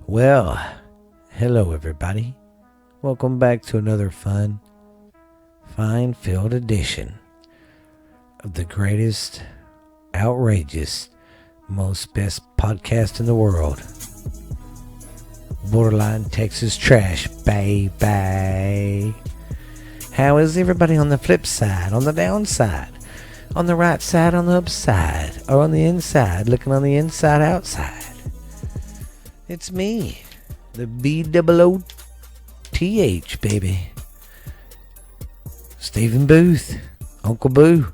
Well, hello everybody. Welcome back to another fine-filled edition of the greatest, outrageous, most best podcast in the world. Borderline Texas Trash, baby. How is everybody on the flip side, on the downside, on the right side, on the upside, or on the inside, looking on the inside outside? It's me, the BOOTH, baby. Stephen Booth, Uncle Boo,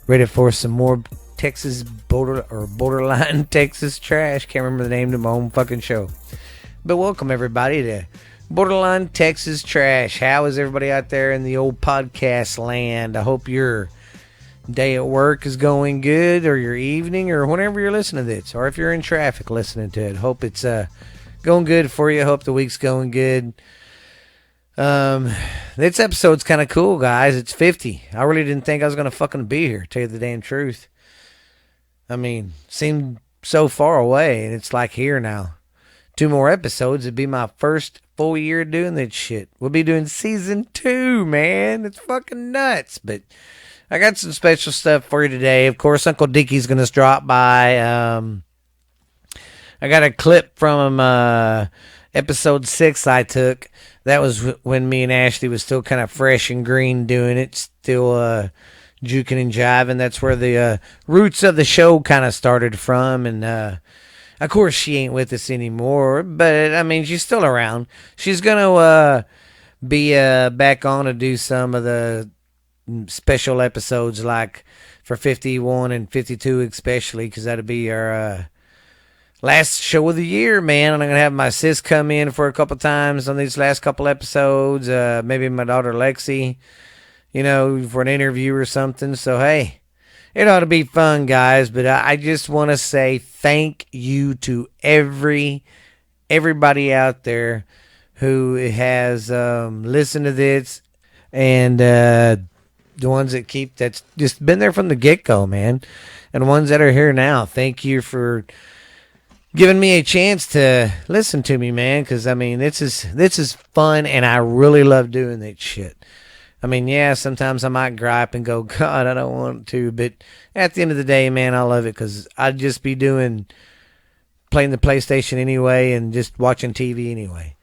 ready for some more Texas borderline Texas trash. Can't remember the name of my own fucking show. But welcome everybody to Borderline Texas Trash. How is everybody out there in the old podcast land? I hope your day at work is going good, or your evening, or whenever you're listening to this, or if you're in traffic listening to it. Hope it's going good for you. Hope the week's going good. This episode's kind of cool, guys. It's 50. I really didn't think I was gonna fucking be here, tell you the damn truth. I mean, seemed so far away, and it's like here now. 2 more episodes, it'd be my first full year doing this shit. We'll be doing season 2, man. It's fucking nuts. But I got some special stuff for you today. Of course, Uncle Dickie's gonna drop by. I got a clip from episode 6 I took. That was when me and Ashley was still kind of fresh and green doing it. Still juking and jiving. That's where the roots of the show kind of started from. And of course she ain't with us anymore. But I mean, she's still around. She's going to be back on to do some of the special episodes, like for 51 and 52 especially, because that'll be our last show of the year, man. And I'm going to have my sis come in for a couple times on these last couple episodes. Maybe my daughter Lexi, for an interview or something. So, hey, it ought to be fun, guys. But I just want to say thank you to everybody out there who has listened to this, and the ones that's just been there from the get-go, man. And the ones that are here now, thank you for giving me a chance to listen to me, man, because I mean this is fun, and I really love doing that shit. I mean, yeah, sometimes I might gripe and go, God, I don't want to, but at the end of the day, man, I love it, because I'd just be playing the PlayStation anyway and just watching TV anyway.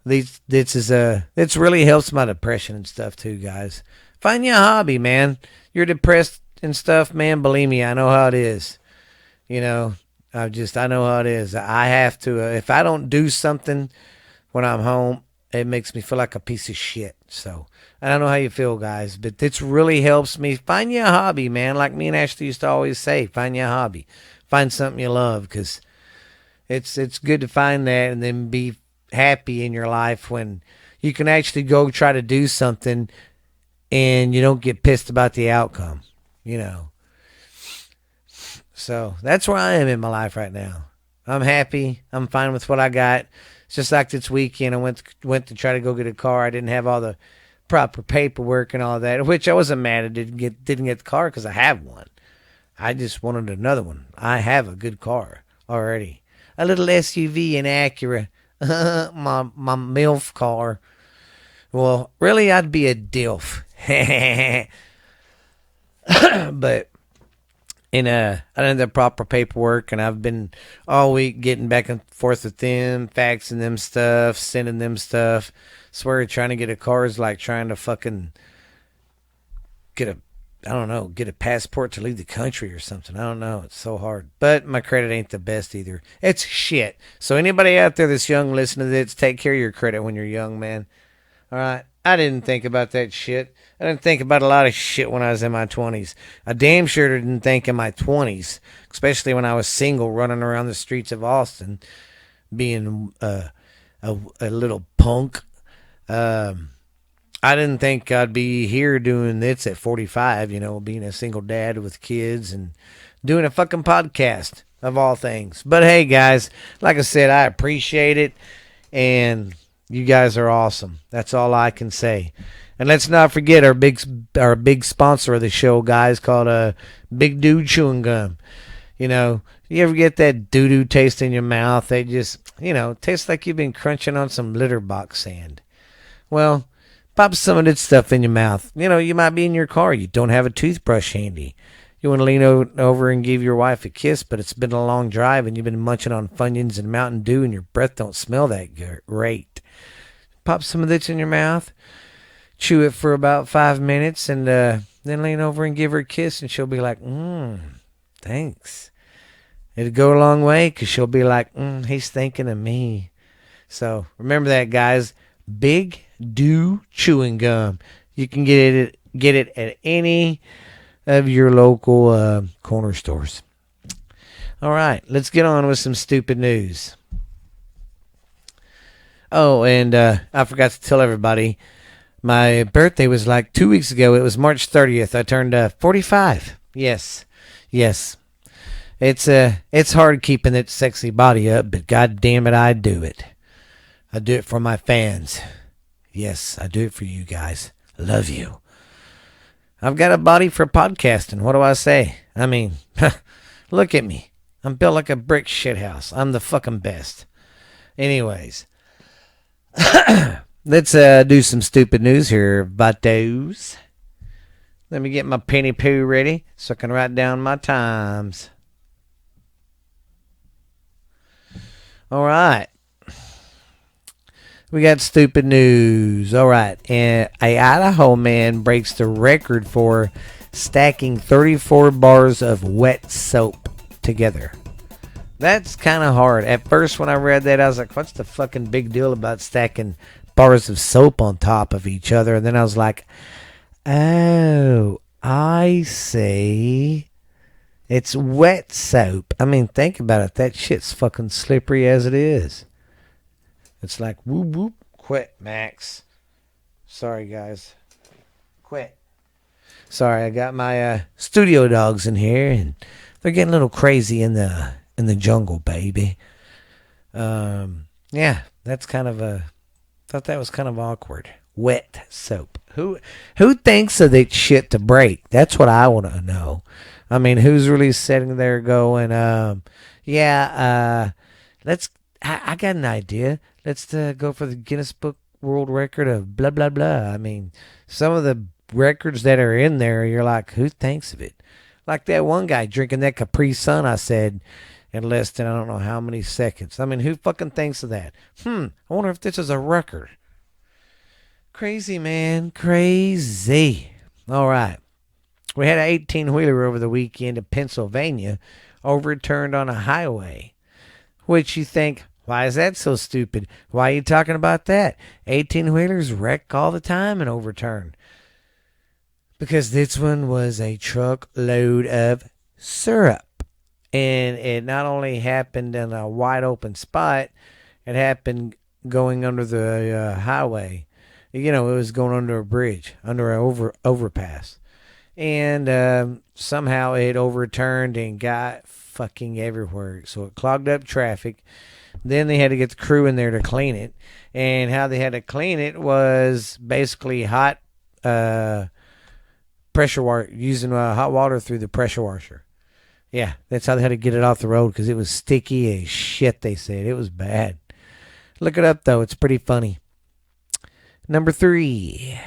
It's really helps my depression and stuff too, guys. Find you a hobby, man. You're depressed and stuff, man. Believe me, I know how it is. I know how it is. I have to, if I don't do something when I'm home, it makes me feel like a piece of shit. So, I don't know how you feel, guys, but this really helps me. Find you a hobby, man. Like me and Ashley used to always say, find you a hobby. Find something you love, because it's good to find that and then be happy in your life when you can actually go try to do something and you don't get pissed about the outcome, So that's where I am in my life right now. I'm happy. I'm fine with what I got. It's just like this weekend, I went to try to go get a car. I didn't have all the proper paperwork and all that, which I wasn't mad at. Didn't get the car because I have one. I just wanted another one. I have a good car already. A little SUV in Acura. my MILF car. Well, really, I'd be a DILF. But I didn't have the proper paperwork, and I've been all week getting back and forth with them, faxing them stuff, sending them stuff. Swear, trying to get a car is like trying to fucking get a passport to leave the country or something. I don't know. It's so hard. But my credit ain't the best either. It's shit. So anybody out there that's young listening to this, take care of your credit when you're young, man. All right. I didn't think about that shit. I didn't think about a lot of shit when I was in my 20s. I damn sure didn't think in my 20s, especially when I was single, running around the streets of Austin, being a little punk. I didn't think I'd be here doing this at 45, being a single dad with kids and doing a fucking podcast, of all things. But hey, guys, like I said, I appreciate it, and you guys are awesome. That's all I can say. And let's not forget our big sponsor of the show, guys, called Big Dude Chewing Gum. You ever get that doo-doo taste in your mouth? They just, tastes like you've been crunching on some litter box sand. Well, pop some of that stuff in your mouth. You might be in your car. You don't have a toothbrush handy. You want to lean over and give your wife a kiss, but it's been a long drive and you've been munching on Funyuns and Mountain Dew and your breath don't smell that great. Pop some of this in your mouth. Chew it for about 5 minutes and then lean over and give her a kiss and she'll be like, thanks. It'll go a long way because she'll be like, he's thinking of me. So remember that, guys. Big Dew chewing gum. You can get it at any of your local corner stores. All right, let's get on with some stupid news. Oh, and I forgot to tell everybody, my birthday was like 2 weeks ago. It was March 30th. I turned 45. Yes. It's hard keeping that sexy body up, but god damn it, I do it. I do it for my fans. Yes, I do it for you guys. I love you. I've got a body for podcasting. What do I say? I mean, look at me. I'm built like a brick shithouse. I'm the fucking best. Anyways, let's do some stupid news here, vatos. Let me get my penny poo ready so I can write down my times. All right. We got stupid news. All right. And a Idaho man breaks the record for stacking 34 bars of wet soap together. That's kind of hard. At first, when I read that, I was like, what's the fucking big deal about stacking bars of soap on top of each other? And then I was like, oh, I see. It's wet soap. I mean, think about it. That shit's fucking slippery as it is. It's like, whoop, whoop, quit, Max. Sorry, guys. Quit. Sorry, I got my studio dogs in here, and they're getting a little crazy in the jungle, baby. Yeah, that's kind of thought that was kind of awkward. Wet soap. Who thinks of that shit to break? That's what I want to know. I mean, who's really sitting there going, let's, I got an idea. Let's go for the Guinness Book World Record of blah, blah, blah. I mean, some of the records that are in there, you're like, who thinks of it? Like that one guy drinking that Capri Sun, I said, in less than I don't know how many seconds. I mean, who fucking thinks of that? I wonder if this is a record. Crazy, man. Crazy. All right. We had an 18-wheeler over the weekend in Pennsylvania overturned on a highway. Which you think, why is that so stupid? Why are you talking about that? 18-wheelers wreck all the time and overturn. Because this one was a truckload of syrup. And it not only happened in a wide open spot, it happened going under the highway. It was going under a bridge, under an overpass. And somehow it overturned and got fucking everywhere. So it clogged up traffic. Then they had to get the crew in there to clean it. And how they had to clean it was basically hot pressure water, using hot water through the pressure washer. Yeah, that's how they had to get it off the road because it was sticky as shit, they said. It was bad. Look it up, though. It's pretty funny. Number 3.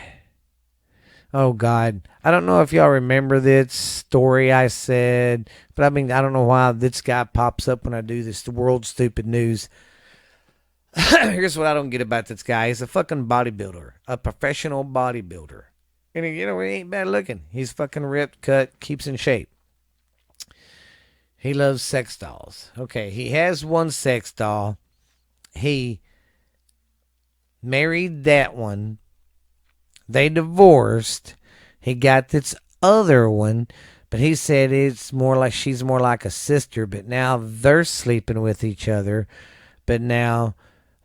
Oh, God. I don't know if y'all remember this story I said, but I mean, I don't know why this guy pops up when I do this, the world stupid news. Here's what I don't get about this guy. He's a fucking bodybuilder, a professional bodybuilder. And, he ain't bad looking. He's fucking ripped, cut, keeps in shape. He loves sex dolls. Okay, he has one sex doll. He married that one. They divorced. He got this other one, but he said she's more like a sister, but now they're sleeping with each other. But now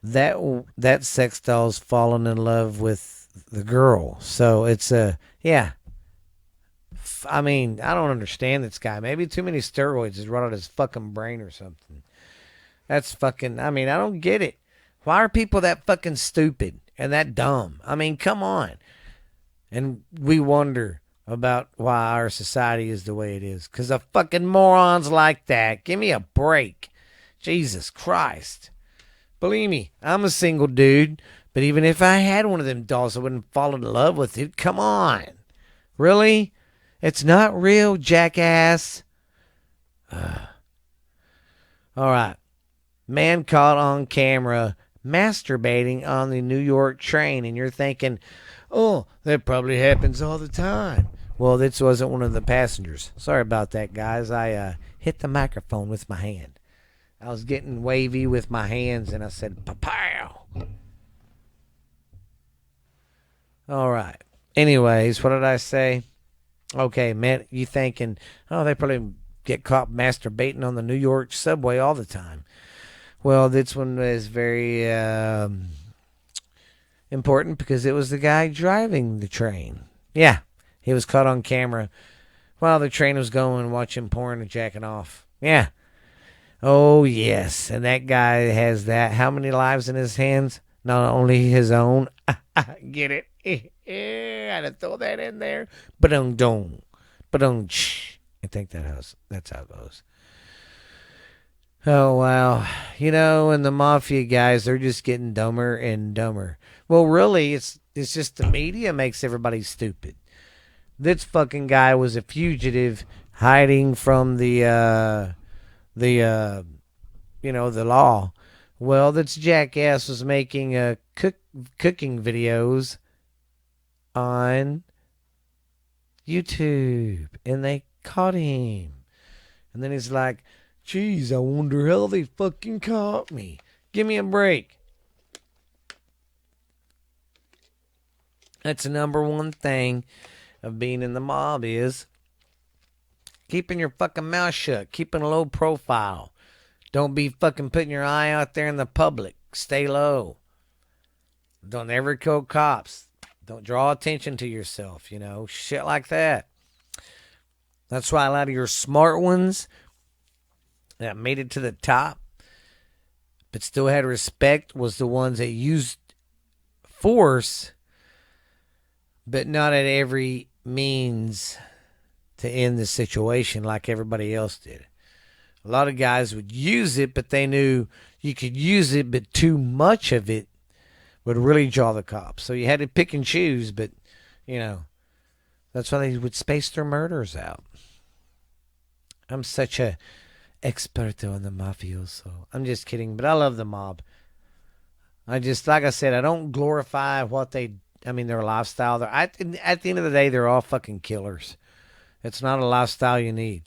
that sex doll's fallen in love with the girl. So it's I mean, I don't understand this guy. Maybe too many steroids has run out his fucking brain or something. That's fucking, I mean, I don't get it. Why are people that fucking stupid and that dumb? I mean, come on. And we wonder, about why our society is the way it is. Because of fucking morons like that. Give me a break. Jesus Christ. Believe me, I'm a single dude. But even if I had one of them dolls, I wouldn't fall in love with it. Come on. Really? It's not real, jackass. All right. Man caught on camera masturbating on the New York train. And you're thinking, oh, that probably happens all the time. Well, this wasn't one of the passengers. Sorry about that, guys. I hit the microphone with my hand. I was getting wavy with my hands, and I said, "Pow!" All right. Anyways, what did I say? Okay, man, you thinking, oh, they probably get caught masturbating on the New York subway all the time. Well, this one was very important because it was the guy driving the train. Yeah, he was caught on camera while the train was going, watching porn and jacking off. Yeah. Oh, yes. And that guy has that. How many lives in his hands? Not only his own. Get it? I had to throw that in there. Ba-dum-dum. Ba-dum-ch. I think that's how it goes. Oh, wow. And the mafia guys, they're just getting dumber and dumber. Well, really, it's just the media makes everybody stupid. This fucking guy was a fugitive hiding from the law. Well, this jackass was making cooking videos on YouTube, and they caught him. And then he's like, geez, I wonder how they fucking caught me. Give me a break. That's the number one thing of being in the mob is keeping your fucking mouth shut, keeping a low profile. Don't be fucking putting your eye out there in the public. Stay low. Don't ever kill cops. Don't draw attention to yourself, shit like that. That's why a lot of your smart ones that made it to the top but still had respect was the ones that used force but not at every means to end the situation like everybody else did. A lot of guys would use it, but they knew you could use it, but too much of it would really draw the cops. So you had to pick and choose, but, that's why they would space their murders out. I'm such a experto in the mafioso. I'm just kidding, but I love the mob. Like I said, I don't glorify their lifestyle. At the end of the day, they're all fucking killers. It's not a lifestyle you need.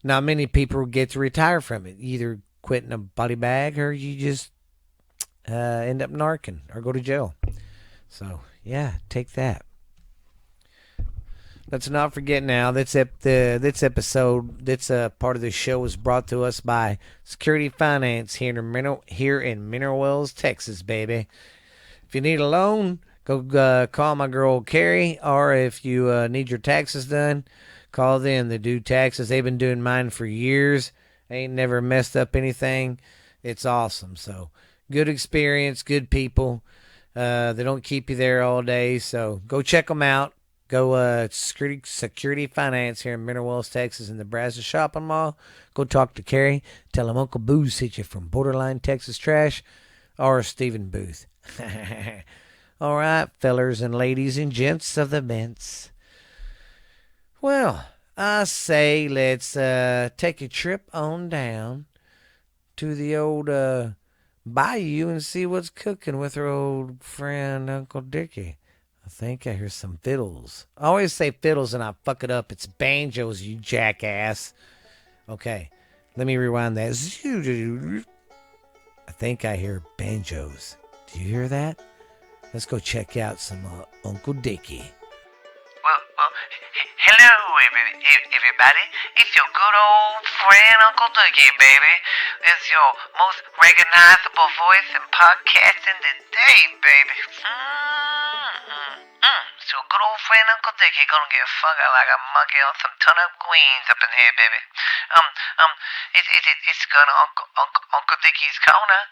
Not many people get to retire from it. You either quit in a body bag or you just end up narking or go to jail. So, yeah, take that. Let's not forget now, this episode, this part of the show was brought to us by Security Finance here in Mineral Wells, Texas, baby. If you need a loan, go call my girl Carrie, or if you need your taxes done, call them. They do taxes. They've been doing mine for years. Ain't never messed up anything. It's awesome. So, good experience, good people. They don't keep you there all day, so go check them out. Go Security Finance here in Mineral Wells, Texas, in the Brazos Shopping Mall. Go talk to Carrie. Tell him Uncle Boo sent you from Borderline Texas Trash or Stephen Booth. All right, fellers and ladies and gents of the vents. Well, I say let's take a trip on down to the old bayou and see what's cooking with our old friend Uncle Dickie. I think I hear some fiddles. I always say fiddles and I fuck it up. It's banjos, you jackass. Okay, let me rewind that. I think I hear banjos. Do you hear that? Let's go check out some Uncle Dickie. Well, hello, everybody. It's your good old friend, Uncle Dickie, baby. It's your most recognizable voice in podcasting today, baby. So good old friend Uncle Dickie gonna get fucked out like a monkey on some ton of queens up in here, baby. It's gonna Uncle Dickie's corner.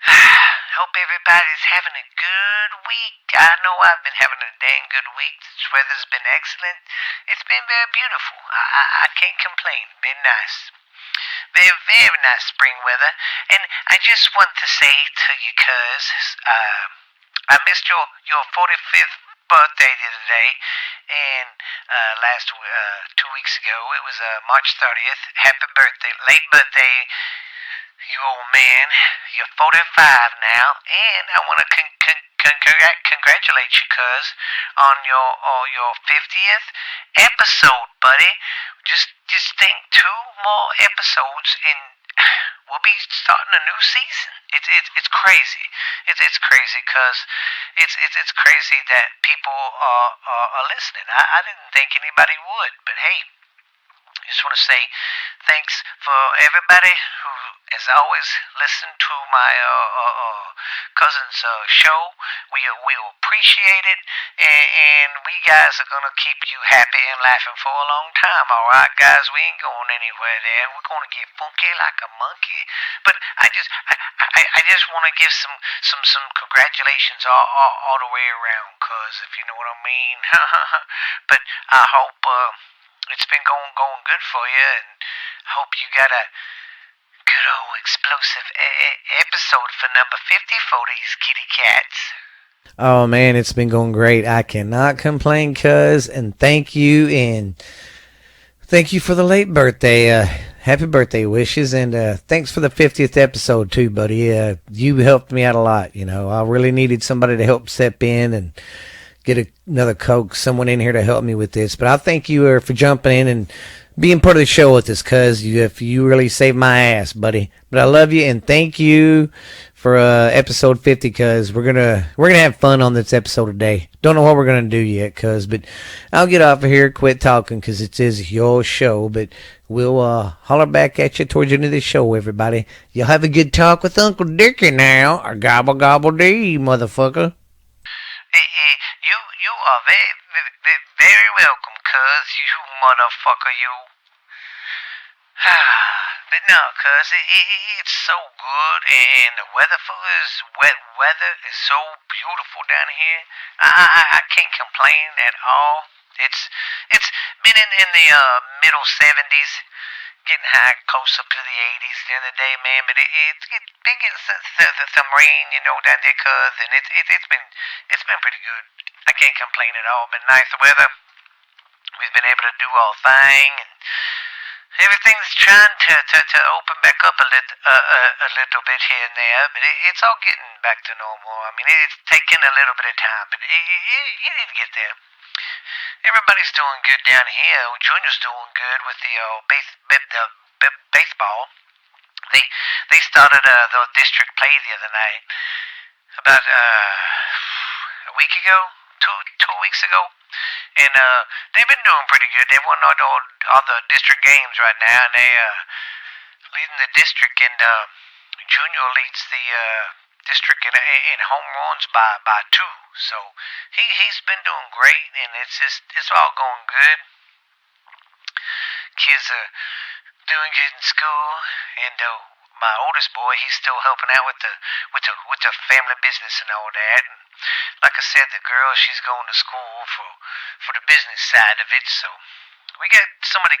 Hope everybody's having a good week. I know I've been having a dang good week. This weather's been excellent. It's been very beautiful. I can't complain. Been nice. Very, very nice spring weather. And I just want to say to you, cuz, I missed your 45th birthday the other day. And last 2 weeks ago, it was March 30th. Happy birthday, late birthday, you old man. You're 45 now, and I want to congratulate you, cuz, on your 50th episode, buddy. Just think 2 more episodes, and we'll be starting a new season. It's crazy. It's crazy, cuz it's crazy that people are listening. I didn't think anybody would, but hey. I just want to say thanks for everybody who has always listened to my cousin's show. We appreciate it, and we guys are gonna keep you happy and laughing for a long time. All right, guys, we ain't going anywhere there. We're gonna get funky like a monkey. But I just want to give some congratulations all the way around, cause if you know what I mean. But I hope. It's been going good for you, and hope you got a good old explosive episode for number 50 for these kitty cats. Oh man, it's been going great. I cannot complain, cuz, and thank you for the late birthday. Happy birthday wishes, and thanks for the 50th episode too, buddy. You helped me out a lot. You know, I really needed somebody to help step in and get another Coke, someone in here to help me with this. But I thank you for jumping in and being part of the show with us, cuz you really saved my ass, buddy. But I love you and thank you for episode 50, cuz we're gonna have fun on this episode today. Don't know what we're gonna do yet, cuz, but I'll get off of here, quit talking, cuz it is your show. But we'll holler back at you towards the end of the show, everybody. You'll have a good talk with Uncle Dickie now, or gobble gobble dee, motherfucker. You are very welcome, cuz, you motherfucker, you. But no, cuz, it's so good, and the weather for this wet weather is so beautiful down here. I can't complain at all. It's been in the middle 70s, getting high close up to the 80s the other day, man. But it's been getting some rain, down there, cuz, and it's been pretty good. I can't complain at all. Been nice weather. We've been able to do our thing, and everything's trying to open back up a little bit here and there. But it's all getting back to normal. I mean, it's taking a little bit of time, but it did get there. Everybody's doing good down here. Junior's doing good with the baseball. They started the district play the other night, about a week ago, 2 weeks ago, and they've been doing pretty good. They won all the district games right now, and they leading the district, and Junior leads the district in home runs by 2. So he's been doing great, and it's all going good. Kids are doing good in school, and my oldest boy, he's still helping out with the family business and all that. And like I said, the girl, she's going to school for the business side of it. So we got some of the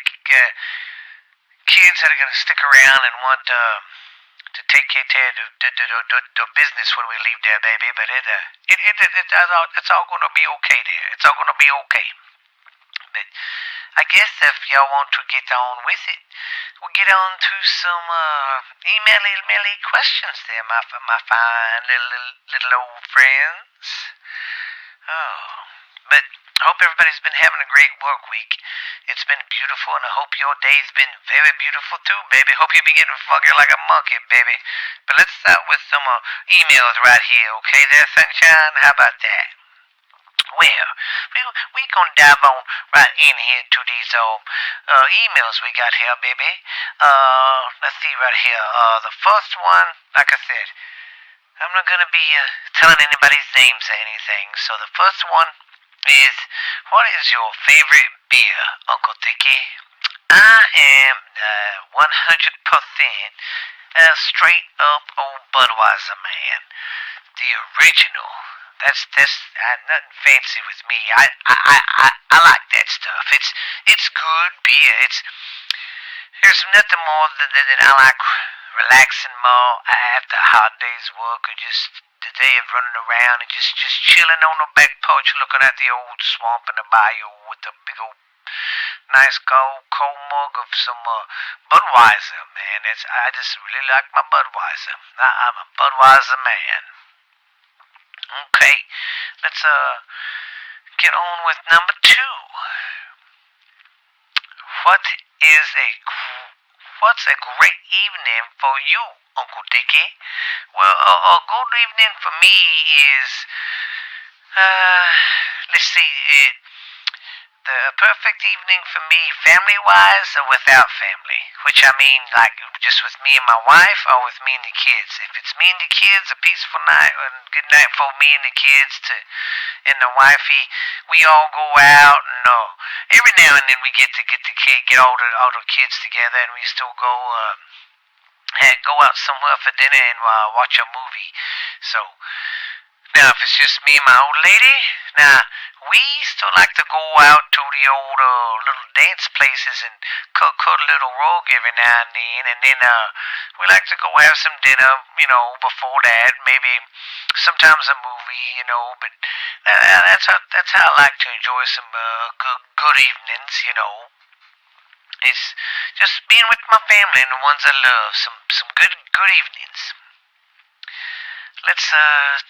kids that are going to stick around and want to take care of the business when we leave there, baby. But it's all going to be okay there. It's all going to be okay. But I guess if y'all want to get on with it, we'll get on to some emaily questions there, my fine little old friends. Oh, but I hope everybody's been having a great work week. It's been beautiful, and I hope your day's been very beautiful too, baby. Hope you be getting funky like a monkey, baby. But let's start with some emails right here, okay there, Sunshine? How about that? Well, we gonna dive on right in here to these emails we got here, baby. Let's see right here. The first one, like I said, I'm not gonna be telling anybody's names or anything. So the first one is, what is your favorite beer, Uncle Dickie? I am 100% Straight up old Budweiser, man. The original. That's nothing fancy with me. I like that stuff. It's good beer. There's nothing more than I like relaxing more after a hard day's work or just the day of running around and just chilling on the back porch looking at the old swamp and the bayou with a big old nice cold mug of some Budweiser, man. I just really like my Budweiser. I'm a Budweiser man. Okay, let's get on with number two. What is a what's a great evening for you, Uncle Dickie? Well, a good evening for me is let's see it. The perfect evening for me, family-wise or without family. Which I mean, like just with me and my wife, or with me and the kids. If it's me and the kids, a peaceful night and good night for me and the kids and the wifey. We all go out, and every now and then we get all the kids together, and we still go out somewhere for dinner and watch a movie. So now, if it's just me and my old lady, now we still like to go out to the old little dance places and cut a little rug every now and then we like to go have some dinner, before that, maybe sometimes a movie, but that's how I like to enjoy some good evenings, It's just being with my family and the ones I love, some good evenings. Let's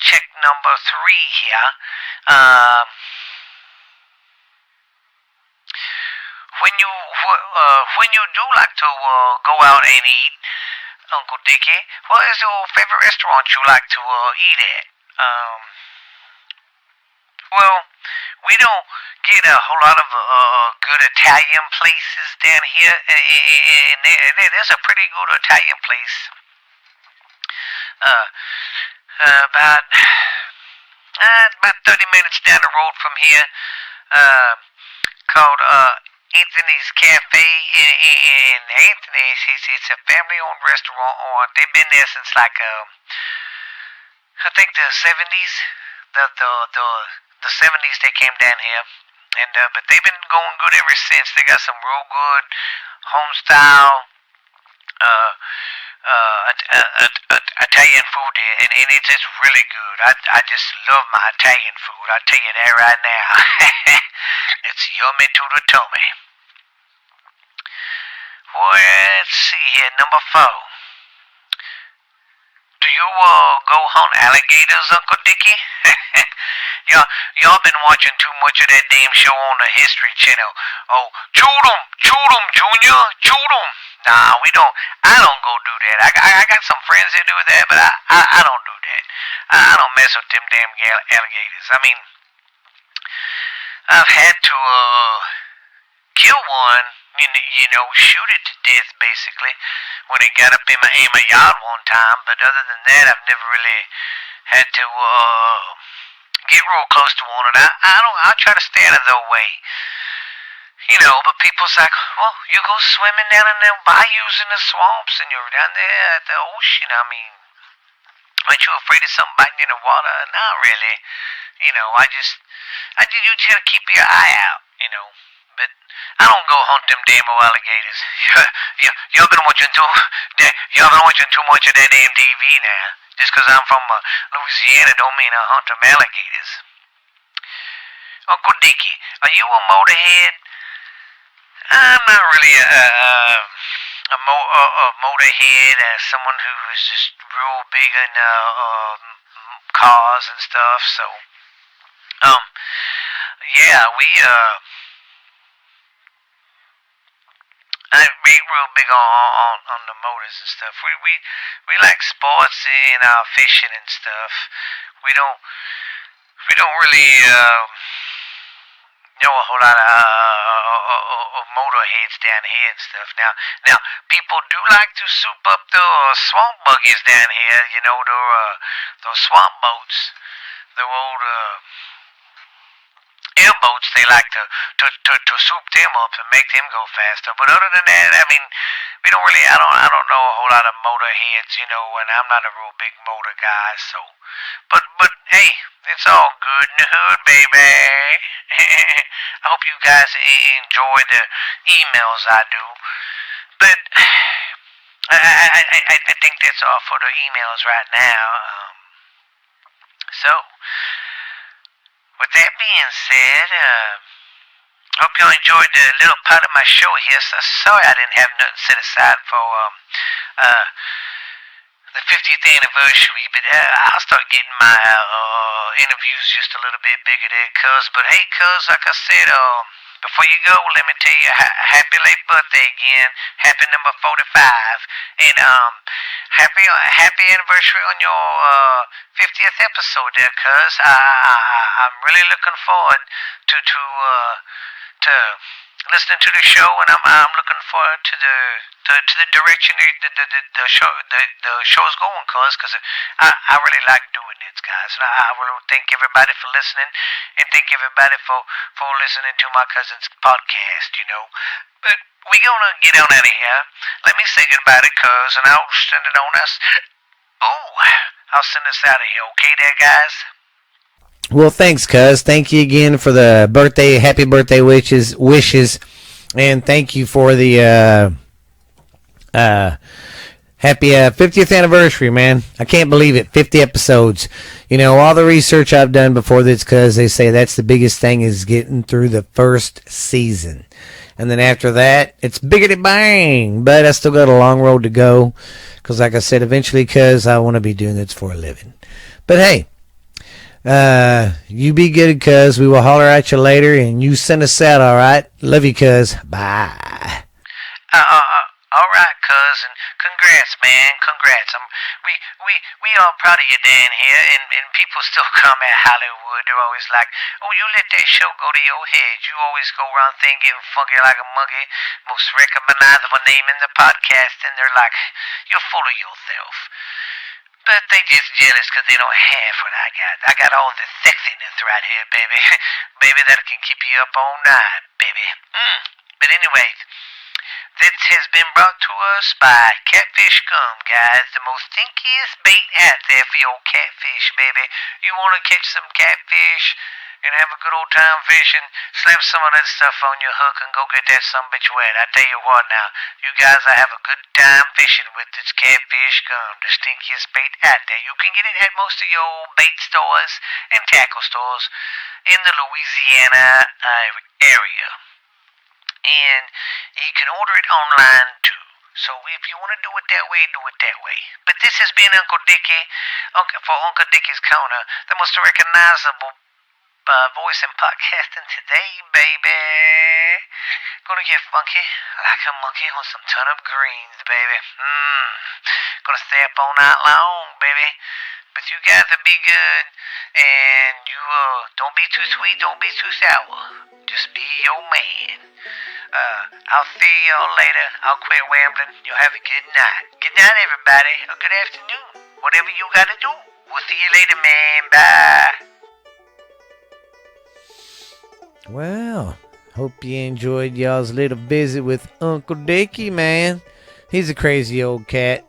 check number three here. When you do like to go out and eat, Uncle Dickie, what is your favorite restaurant you like to eat at? Well, we don't get a whole lot of good Italian places down here, and there's a pretty good Italian place uh, about 30 minutes down the road from here, called Anthony's Cafe. And Anthony's, it's a family-owned restaurant. They've been there since like I think the 70s. The 70s they came down here, and but they've been going good ever since. They got some real good home style Italian food there, and it's just really good. I just love my Italian food. I'll tell you that right now. It's yummy to the tummy. Well, let's see here, number four. Do you go hunt alligators, Uncle Dickie? Y'all been watching too much of that damn show on the History Channel. Oh, shoot 'em, Junior, shoot 'em. Nah, we don't. I don't go do that. I got some friends that do that, but I don't do that. I don't mess with them damn alligators. I mean, I've had to kill one. Shoot it to death basically when it got up in my yard one time. But other than that, I've never really had to get real close to one, and I try to stay out of their way. But people's like, well, you go swimming down in them bayous in the swamps, and you're down there at the ocean. I mean, aren't you afraid of something biting you in the water? Not really. You try to keep your eye out, But I don't go hunt them damn alligators. Y'all been watching too much of that damn TV now. Just 'cause I'm from Louisiana don't mean I hunt them alligators. Uncle Dickie, are you a motorhead? I'm not really a motorhead, someone who is just real big in cars and stuff. So, yeah, I ain't real big on the motors and stuff. We like sports and fishing and stuff. We don't really know a whole lot of motorheads down here and stuff. Now people do like to soup up the swamp buggies down here. Those swamp boats, the old airboats, they like to swoop them up and make them go faster. But other than that, I mean, we don't really. I don't know a whole lot of motor heads, you know, and I'm not a real big motor guy. So, but hey, it's all good in the hood, baby. I hope you guys enjoy the emails I do. But I think that's all for the emails right now. So, with that being said, hope you enjoyed the little part of my show here. So sorry I didn't have nothing set aside for uh, the 50th anniversary, but I'll start getting my interviews just a little bit bigger there, cuz. But hey, cuz, like I said, before you go, let me tell you, happy late birthday again, happy number 45, and happy anniversary on your 50th episode there, cuz. I'm really looking forward to listening to the show, and I'm looking forward to the direction the show's going, cause I really like doing this, guys. And I really thank everybody for listening, and thank everybody for listening to my cousin's podcast. You know, but we gonna get on out of here. Let me say goodbye to cuz, and I'll send it on us. Oh, I'll send us out of here. Okay, there, guys. Well, thanks, cuz. Thank you again for the happy birthday wishes, and thank you for the happy 50th anniversary, man. I can't believe it. 50 episodes. You know, all the research I've done before this, cuz they say that's the biggest thing is getting through the first season, and then after that, it's biggity bang. But I still got a long road to go, cuz like I said, eventually, cuz I want to be doing this for a living. But hey. You be good, cuz. We will holler at you later, and you send us out, alright? Love you, cuz. Bye. All right, cuz, and congrats, man, congrats. We all proud of you down here, and people still come at Hollywood. They're always like, oh, you let that show go to your head. You always go around thing getting funky like a monkey. Most recognizable name in the podcast, and they're like, you're full of yourself. But they just jealous because they don't have what I got. I got all the sexiness right here, baby. Baby, that can keep you up all night, baby. But anyways, this has been brought to us by Catfish Gum, guys. The most stinkiest bait out there for your catfish, baby. You want to catch some catfish and have a good old time fishing, slap some of that stuff on your hook and go get that some bitch wet. I tell you what now, you guys will have a good time fishing with this Catfish Gum, the stinkiest bait out there. You can get it at most of your bait stores and tackle stores in the Louisiana area. And you can order it online too. So if you want to do it that way, do it that way. But this has been Uncle Dickie for Uncle Dickie's Corner, the most recognizable voice in podcasting today, baby. Gonna get funky like a monkey on some turnip greens, baby. Gonna stay up all night long, baby. But you guys will be good, and you don't be too sweet, don't be too sour. Just be your man. I'll see y'all later. I'll quit rambling. You'll have a good night. Good night, everybody. Or good afternoon. Whatever you gotta do. We'll see you later, man. Bye. Well, hope you enjoyed y'all's little visit with Uncle Dickie, man. He's a crazy old cat.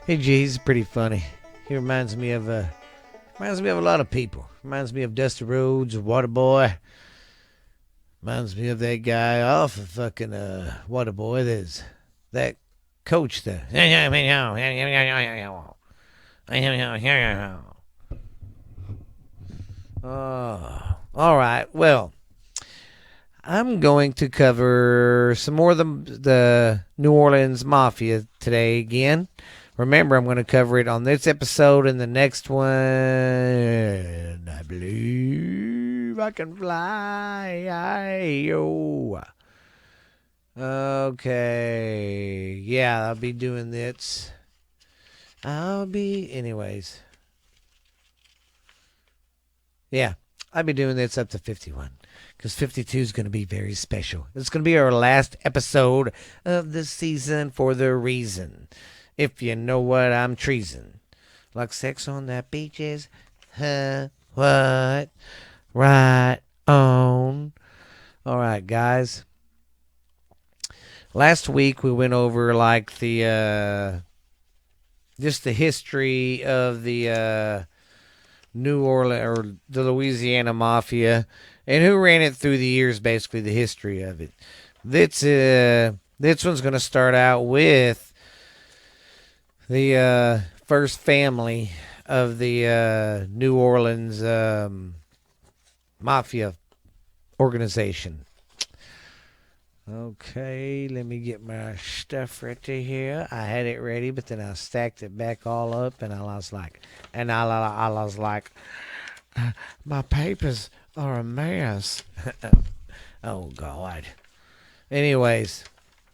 He's pretty funny. He reminds me of a lot of people. Reminds me of Dusty Rhodes, Waterboy. Reminds me of that guy off of fucking Waterboy. There's that coach there. Oh, all right. Well, I'm going to cover some more of the New Orleans Mafia today again. Remember, I'm going to cover it on this episode and the next one. I believe I can fly. Yo. Okay. Yeah, I'll be doing this. Anyways. Yeah, I'll be doing this up to 51. Because 52 is going to be very special. It's going to be our last episode of the season for the reason. If you know what I'm treason. Like sex on the beaches. Huh? What? Right on. All right, guys. Last week we went over like the just the history of the New Orleans or the Louisiana Mafia and who ran it through the years. Basically, the history of it. This one's going to start out with the first family of the New Orleans Mafia organization. Okay, let me get my stuff right here. I had it ready, but then I stacked it back all up, and I was like, my papers are a mess. Oh God. Anyways,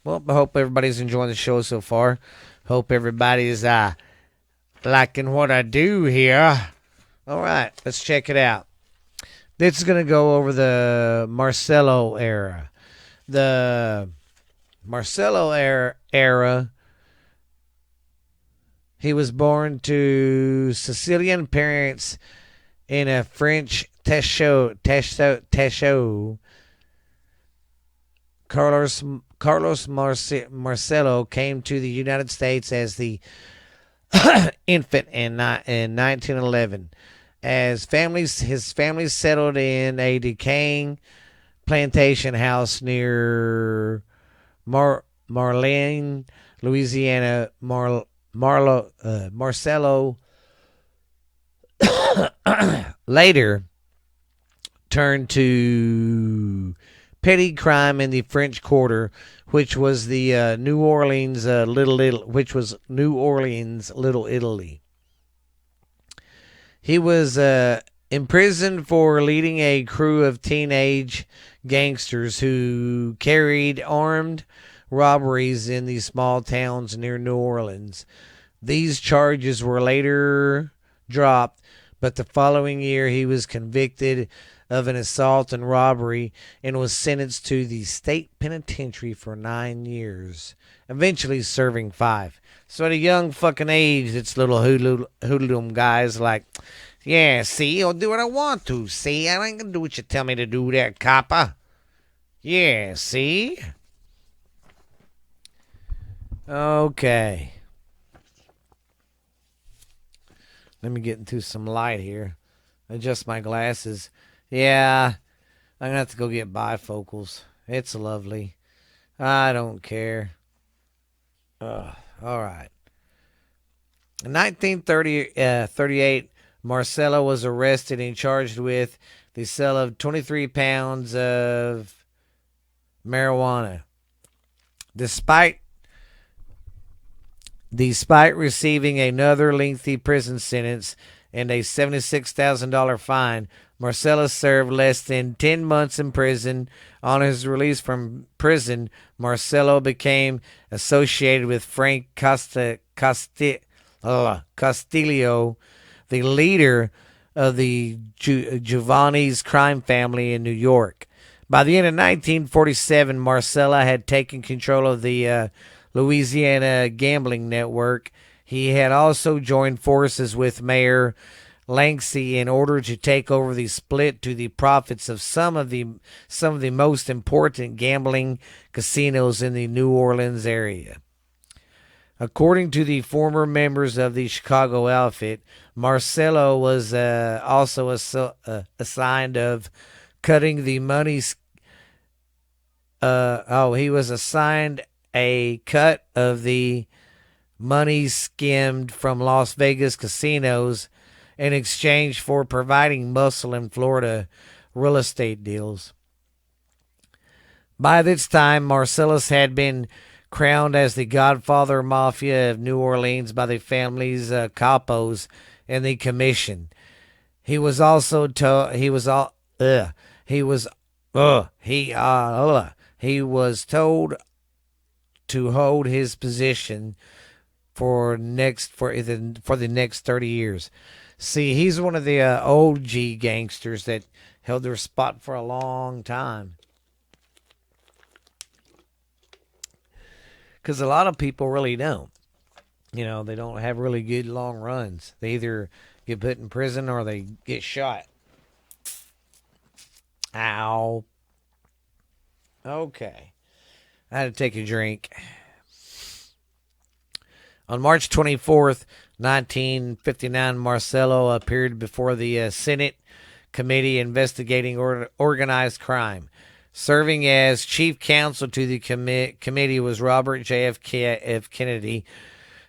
well, I hope everybody's enjoying the show so far. Hope everybody's liking what I do here. All right, let's check it out. This is gonna go over the Marcello era. The Marcello era, he was born to Sicilian parents in a French Tesho. Carlos Marcello came to the United States as the infant in 1911. As his family settled in a decaying plantation house near Marlene, Louisiana. Marcello later turned to petty crime in the French Quarter, which was the New Orleans New Orleans Little Italy. He was imprisoned for leading a crew of teenage gangsters who carried armed robberies in the small towns near New Orleans. These charges were later dropped, but the following year he was convicted of an assault and robbery and was sentenced to the state penitentiary for 9 years, eventually serving 5. So at a young fucking age, this little hoodlum guy's like, yeah, see, I'll do what I want to. See, I ain't gonna do what you tell me to do there, copper. Yeah, see? Okay. Let me get into some light here. Adjust my glasses. Yeah, I'm gonna have to go get bifocals. It's lovely. I don't care. All right. In 1938, Marcello was arrested and charged with the sale of 23 pounds of marijuana. Despite receiving another lengthy prison sentence and a $76,000 fine, Marcello served less than 10 months in prison. On his release from prison, Marcello became associated with Frank Castillo, the leader of the Giovanni's crime family in New York. By the end of 1947, Marcello had taken control of the Louisiana gambling network. He had also joined forces with Mayor Langsy in order to take over the split to the profits of some of the most important gambling casinos in the New Orleans area. According to the former members of the Chicago outfit, Marcello was also assigned of cutting the money. He was assigned a cut of the money skimmed from Las Vegas casinos in exchange for providing muscle in Florida real estate deals. By this time, Marcellus had been crowned as the Godfather Mafia of New Orleans by the family's capos in the commission. He was also he was told to hold his position for the next 30 years. See, he's one of the OG gangsters that held their spot for a long time. Because a lot of people really don't. You know, they don't have really good long runs. They either get put in prison or they get shot. Ow. Okay. I had to take a drink. On March 24th, 1959, Marcello appeared before the Senate Committee investigating organized crime. Serving as chief counsel to the committee was Robert J.F. Kennedy,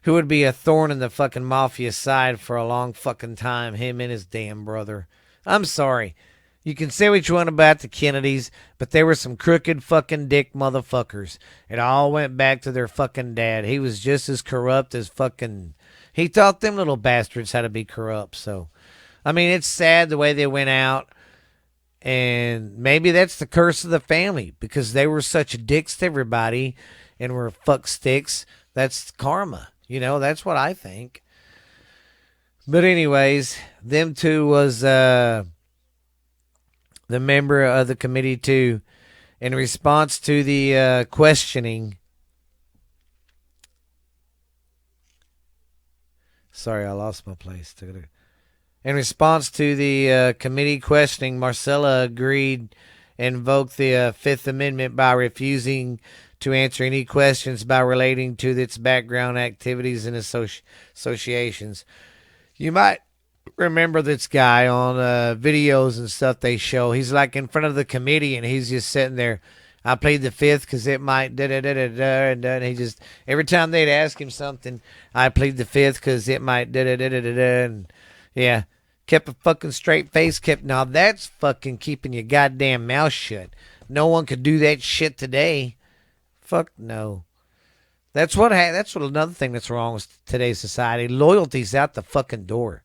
who would be a thorn in the fucking mafia side for a long fucking time, him and his damn brother. I'm sorry. You can say what you want about the Kennedys, but they were some crooked fucking dick motherfuckers. It all went back to their fucking dad. He was just as corrupt as fucking... He taught them little bastards how to be corrupt, so... I mean, it's sad the way they went out. And maybe that's the curse of the family, because they were such dicks to everybody and were fuck sticks. That's karma. You know, that's what I think. But anyways, them two was... the member of the committee too, in response to the questioning. Sorry, I lost my place. In response to the committee questioning, Marcella agreed and invoked the Fifth Amendment by refusing to answer any questions by relating to its background activities and associations. You might remember this guy on videos and stuff they show. He's like in front of the committee and he's just sitting there. I plead the fifth because it might da da da da da, and he just every time they'd ask him something, I plead the fifth because it might da da da da da, and yeah, kept a fucking straight face. Now that's fucking keeping your goddamn mouth shut. No one could do that shit today. Fuck no. That's what another thing that's wrong with today's society. Loyalty's out the fucking door.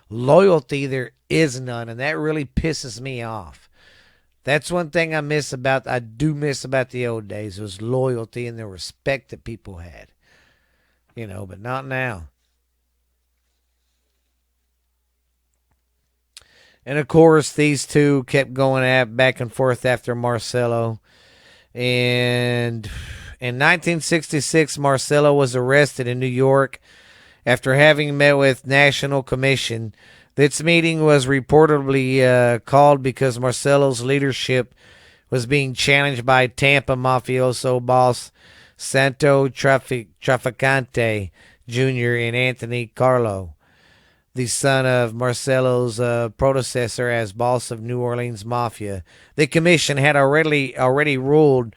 Loyalty, there is none, and that really pisses me off. That's one thing I do miss about the old days, was loyalty and the respect that people had. You know, but not now. And of course, these two kept going back and forth after Marcello. And in 1966, Marcello was arrested in New York after having met with National Commission. This meeting was reportedly called because Marcello's leadership was being challenged by Tampa mafioso boss Santo Trafficante Jr. and Anthony Carlo, the son of Marcello's predecessor as boss of New Orleans Mafia. The commission had already ruled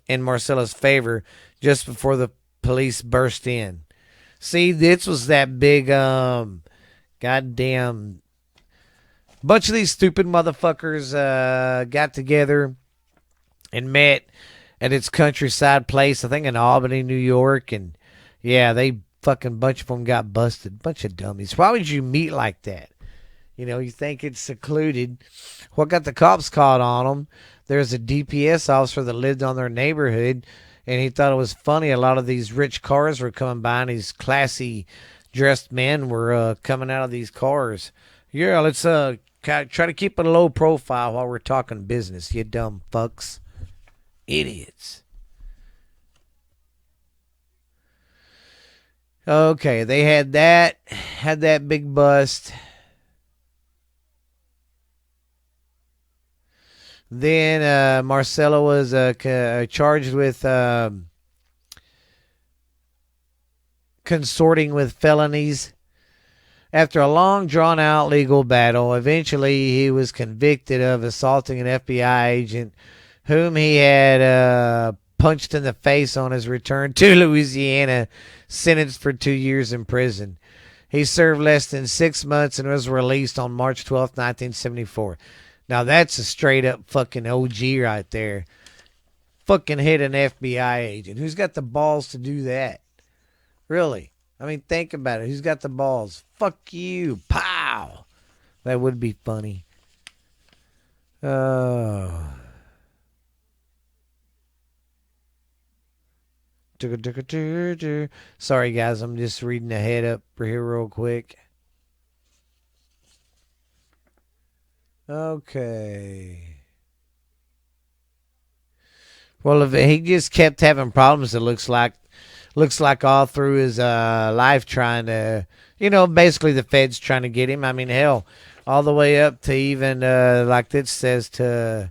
in Marcello's favor just before the police burst in. See, this was that big, goddamn bunch of these stupid motherfuckers got together and met at its countryside place, I think in Albany, New York, and yeah, they fucking bunch of them got busted. Bunch of dummies. Why would you meet like that? You know, you think it's secluded. What got the cops called on them? There's a DPS officer that lived on their neighborhood, and he thought it was funny. A lot of these rich cars were coming by, and these classy dressed men were coming out of these cars. Yeah, let's try to keep it a low profile while we're talking business, you dumb fucks. Idiots. Okay, they had that big bust. Then Marcello was charged with consorting with felonies. After a long, drawn-out legal battle, eventually he was convicted of assaulting an FBI agent whom he had punched in the face on his return to Louisiana, sentenced for 2 years in prison. He served less than 6 months and was released on March 12th, 1974. Now that's a straight-up fucking OG right there. Fucking hit an FBI agent. Who's got the balls to do that? Really? I mean, think about it. Who's got the balls? Fuck you. Pow! That would be funny. Oh. Sorry, guys. I'm just reading the head up here real quick. Okay. Well, if he just kept having problems, it looks like all through his life, trying to, basically the feds trying to get him. I mean, hell, all the way up to even like it says to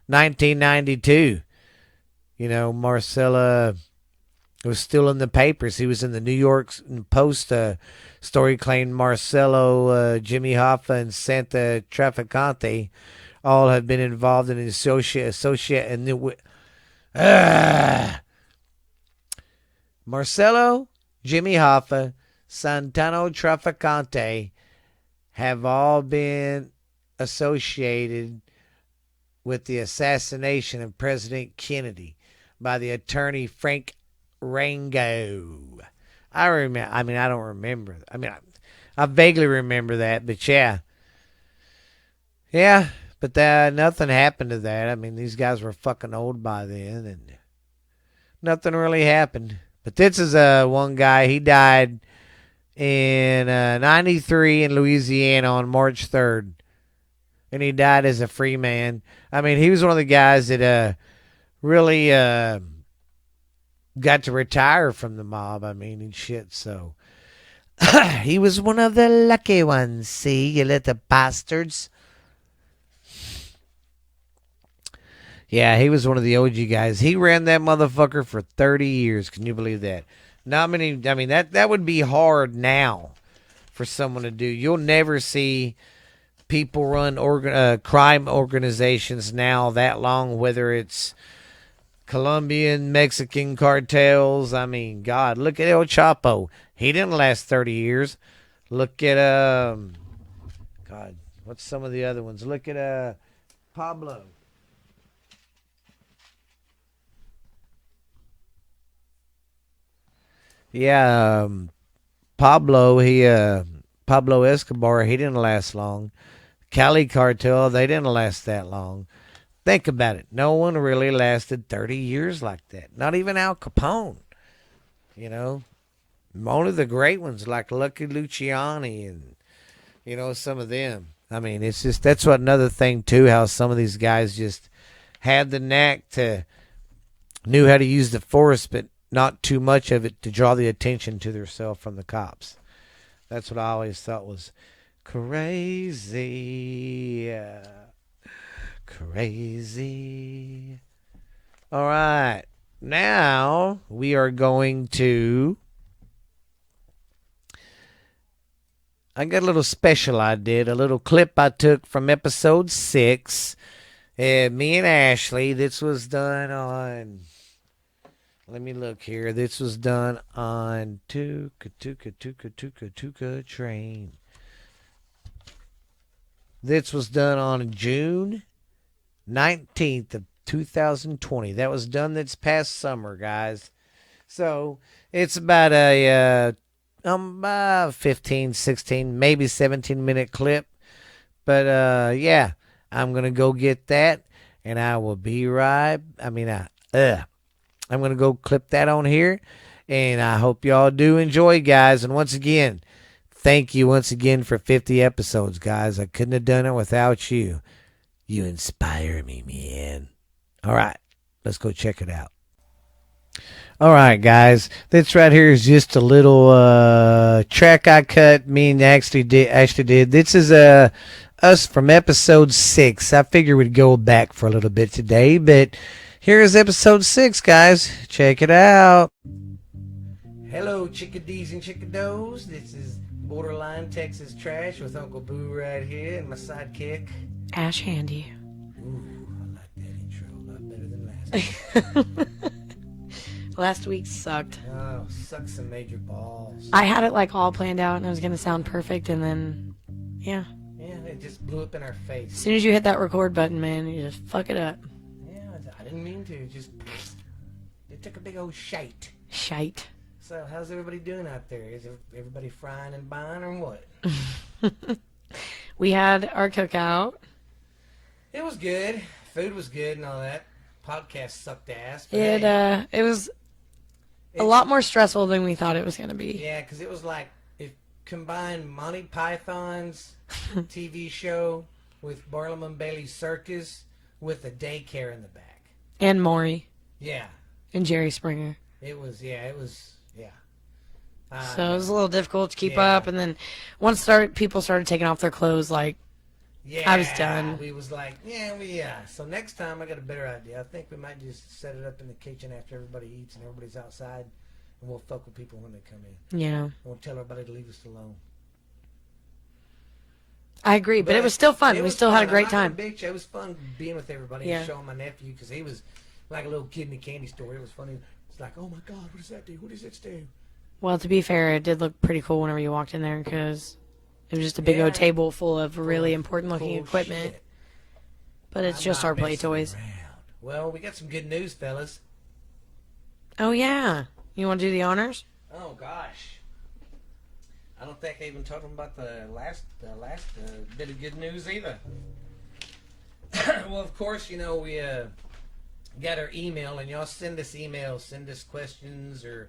1992. You know, Marcella was still in the papers. He was in the New York Post. Story claimed Marcelo, Jimmy Hoffa, and Santa Traficante all have been involved in associate and Marcelo, Jimmy Hoffa, Santano Traficante have all been associated with the assassination of President Kennedy by the attorney Frank Rango. I remember. I mean, I don't remember. I mean, I vaguely remember that, but yeah, yeah. But nothing happened to that. I mean, these guys were fucking old by then, and nothing really happened. But this is one guy. He died in '93 in Louisiana on March 3rd, and he died as a free man. I mean, he was one of the guys that really got to retire from the mob. I mean, and shit. So he was one of the lucky ones. See, you little bastards. Yeah, he was one of the OG guys. He ran that motherfucker for 30 years. Can you believe that? Not many. I mean, that would be hard now for someone to do. You'll never see people run crime organizations now that long, whether it's Colombian, Mexican cartels. I mean, God, look at El Chapo. He didn't last 30 years. Look at, God, what's some of the other ones? Look at Pablo. Yeah, Pablo, Pablo Escobar, he didn't last long. Cali cartel, they didn't last that long. Think about it. No one really lasted 30 years like that. Not even Al Capone. You know, one of the great ones like Lucky Luciani and, you know, some of them. I mean, it's just, that's what another thing too, how some of these guys just had the knack to, knew how to use the force, but not too much of it to draw the attention to themselves from the cops. That's what I always thought was crazy. Crazy. All right. Now we are going to. I got a little special I did, a little clip I took from episode 6. Me and Ashley. This was done on. Let me look here. This was done on Tuka Train. This was done on June 19th of 2020. That was done this past summer, guys. So it's about a 15, 16, maybe 17-minute clip. But yeah, I'm gonna go get that, and I will be right. I'm going to go clip that on here, and I hope y'all do enjoy, guys. And once again, thank you once again for 50 episodes, guys. I couldn't have done it without you. You inspire me, man. All right, let's go check it out. All right, guys. This right here is just a little track I cut. Me and actually did. This is us from episode 6. I figured we'd go back for a little bit today, but here's episode 6, guys. Check it out. Hello, chickadees and chickadoes. This is Borderline Texas Trash with Uncle Boo right here and my sidekick, Ash Handy. Ooh, I like that intro a lot better than last week. Last week sucked. Oh, sucks some major balls. I had it like all planned out and it was going to sound perfect, and then, yeah. Yeah, it just blew up in our face. As soon as you hit that record button, man, you just fuck it up. I didn't mean to. Just it took a big old shite. Shite. So how's everybody doing out there? Is everybody frying and buying or what? We had our cookout. It was good. Food was good and all that. Podcast sucked ass. But It was a lot more stressful than we thought it was going to be. Yeah, because it was like it combined Monty Python's TV show with Barnum and Bailey's Circus with a daycare in the back. And Maury. Yeah. And Jerry Springer. It was. So it was a little difficult to keep up, and then once people started taking off their clothes, like Yeah, I was done. We was like, So next time I got a better idea. I think we might just set it up in the kitchen after everybody eats and everybody's outside, and we'll fuck with people when they come in. Yeah. And we'll tell everybody to leave us alone. I agree, but it was still fun. We still had a great time. Bitch, it was fun being with everybody and showing my nephew because he was like a little kid in a candy store. It was funny. It's like, oh my God, what does that do? What does it do? Well, to be fair, it did look pretty cool whenever you walked in there because it was just a big old table full of really important looking equipment. Shit. But it's just our play toys. Around. Well, we got some good news, fellas. Oh, yeah. You want to do the honors? Oh, gosh. I don't think I even told them about the last bit of good news either. Well, of course, we got our email, and y'all send us emails, send us questions, or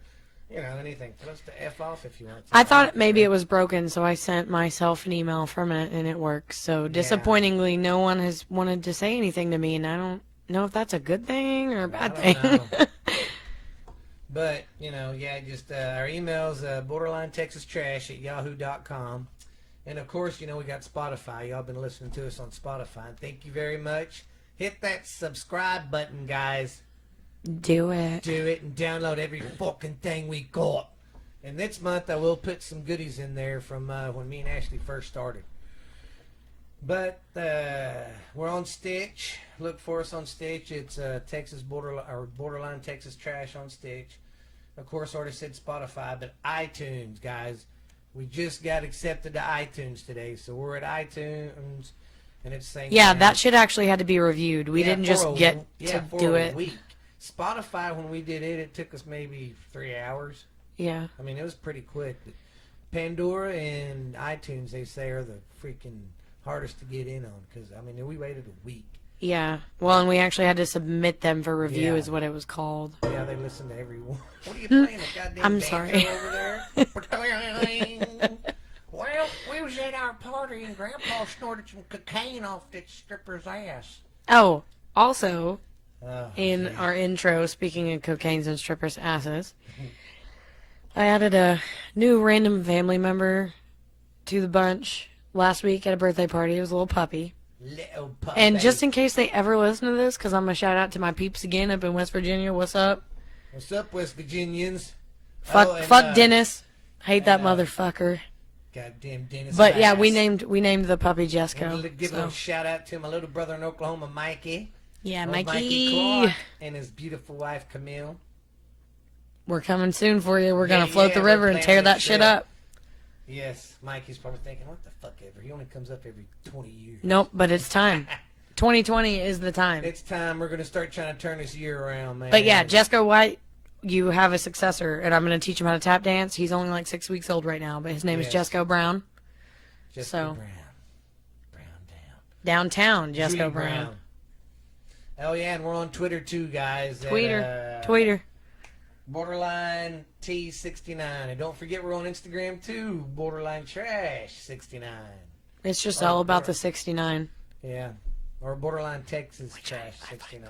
anything. Tell us to F off if you want to. I thought maybe it was broken, so I sent myself an email from it, and it works. So disappointingly, no one has wanted to say anything to me, and I don't know if that's a good thing or a bad thing. But, just our email's borderlinetexastrash@yahoo.com. And, of course, we got Spotify. Y'all been listening to us on Spotify. Thank you very much. Hit that subscribe button, guys. Do it. Do it and download every fucking thing we got. And this month I will put some goodies in there from when me and Ashley first started. But we're on Stitch. Look for us on Stitch. It's Borderline Texas Trash on Stitch. Of course, already said Spotify, but iTunes, guys. We just got accepted to iTunes today, so we're at iTunes, and it's saying that shit actually had to be reviewed. We didn't just get to do it. Week. Spotify, when we did it took us maybe 3 hours. Yeah. I mean, it was pretty quick. But Pandora and iTunes, they say, are the freaking hardest to get in on because, we waited a week. Yeah. Well, and we actually had to submit them for review is what it was called. Yeah, they listen to every one. What are you playing, a goddamn I'm banjo sorry. over there? Well, we was at our party and Grandpa snorted some cocaine off that stripper's ass. Oh, also, in our intro, speaking of cocaines and strippers' asses, I added a new random family member to the bunch last week at a birthday party. It was a little puppy. Little puppy. And just in case they ever listen to this, because I'm going to shout out to my peeps again up in West Virginia. What's up? What's up, West Virginians? Fuck Dennis. Hate that motherfucker. Goddamn Dennis. But yeah, we named the puppy Jesco. Give a little shout out to my little brother in Oklahoma, Mikey. Yeah, Mikey Clark and his beautiful wife, Camille. We're coming soon for you. We're going to float the river and tear that shit up. Yes, Mikey's probably thinking, what the fuck ever? He only comes up every 20 years. Nope, but it's time. 2020 is the time. It's time. We're going to start trying to turn this year around, man. But yeah, Jesco White, you have a successor, and I'm going to teach him how to tap dance. He's only like 6 weeks old right now, but his name is Jesco Brown. Jesco Brown. Downtown, Jesco Judy Brown. Oh, yeah, and we're on Twitter, too, guys. Twitter. Borderline T69. And don't forget we're on Instagram, too. Borderline Trash 69. It's just all about the 69. Yeah. Or Borderline Texas Trash 69.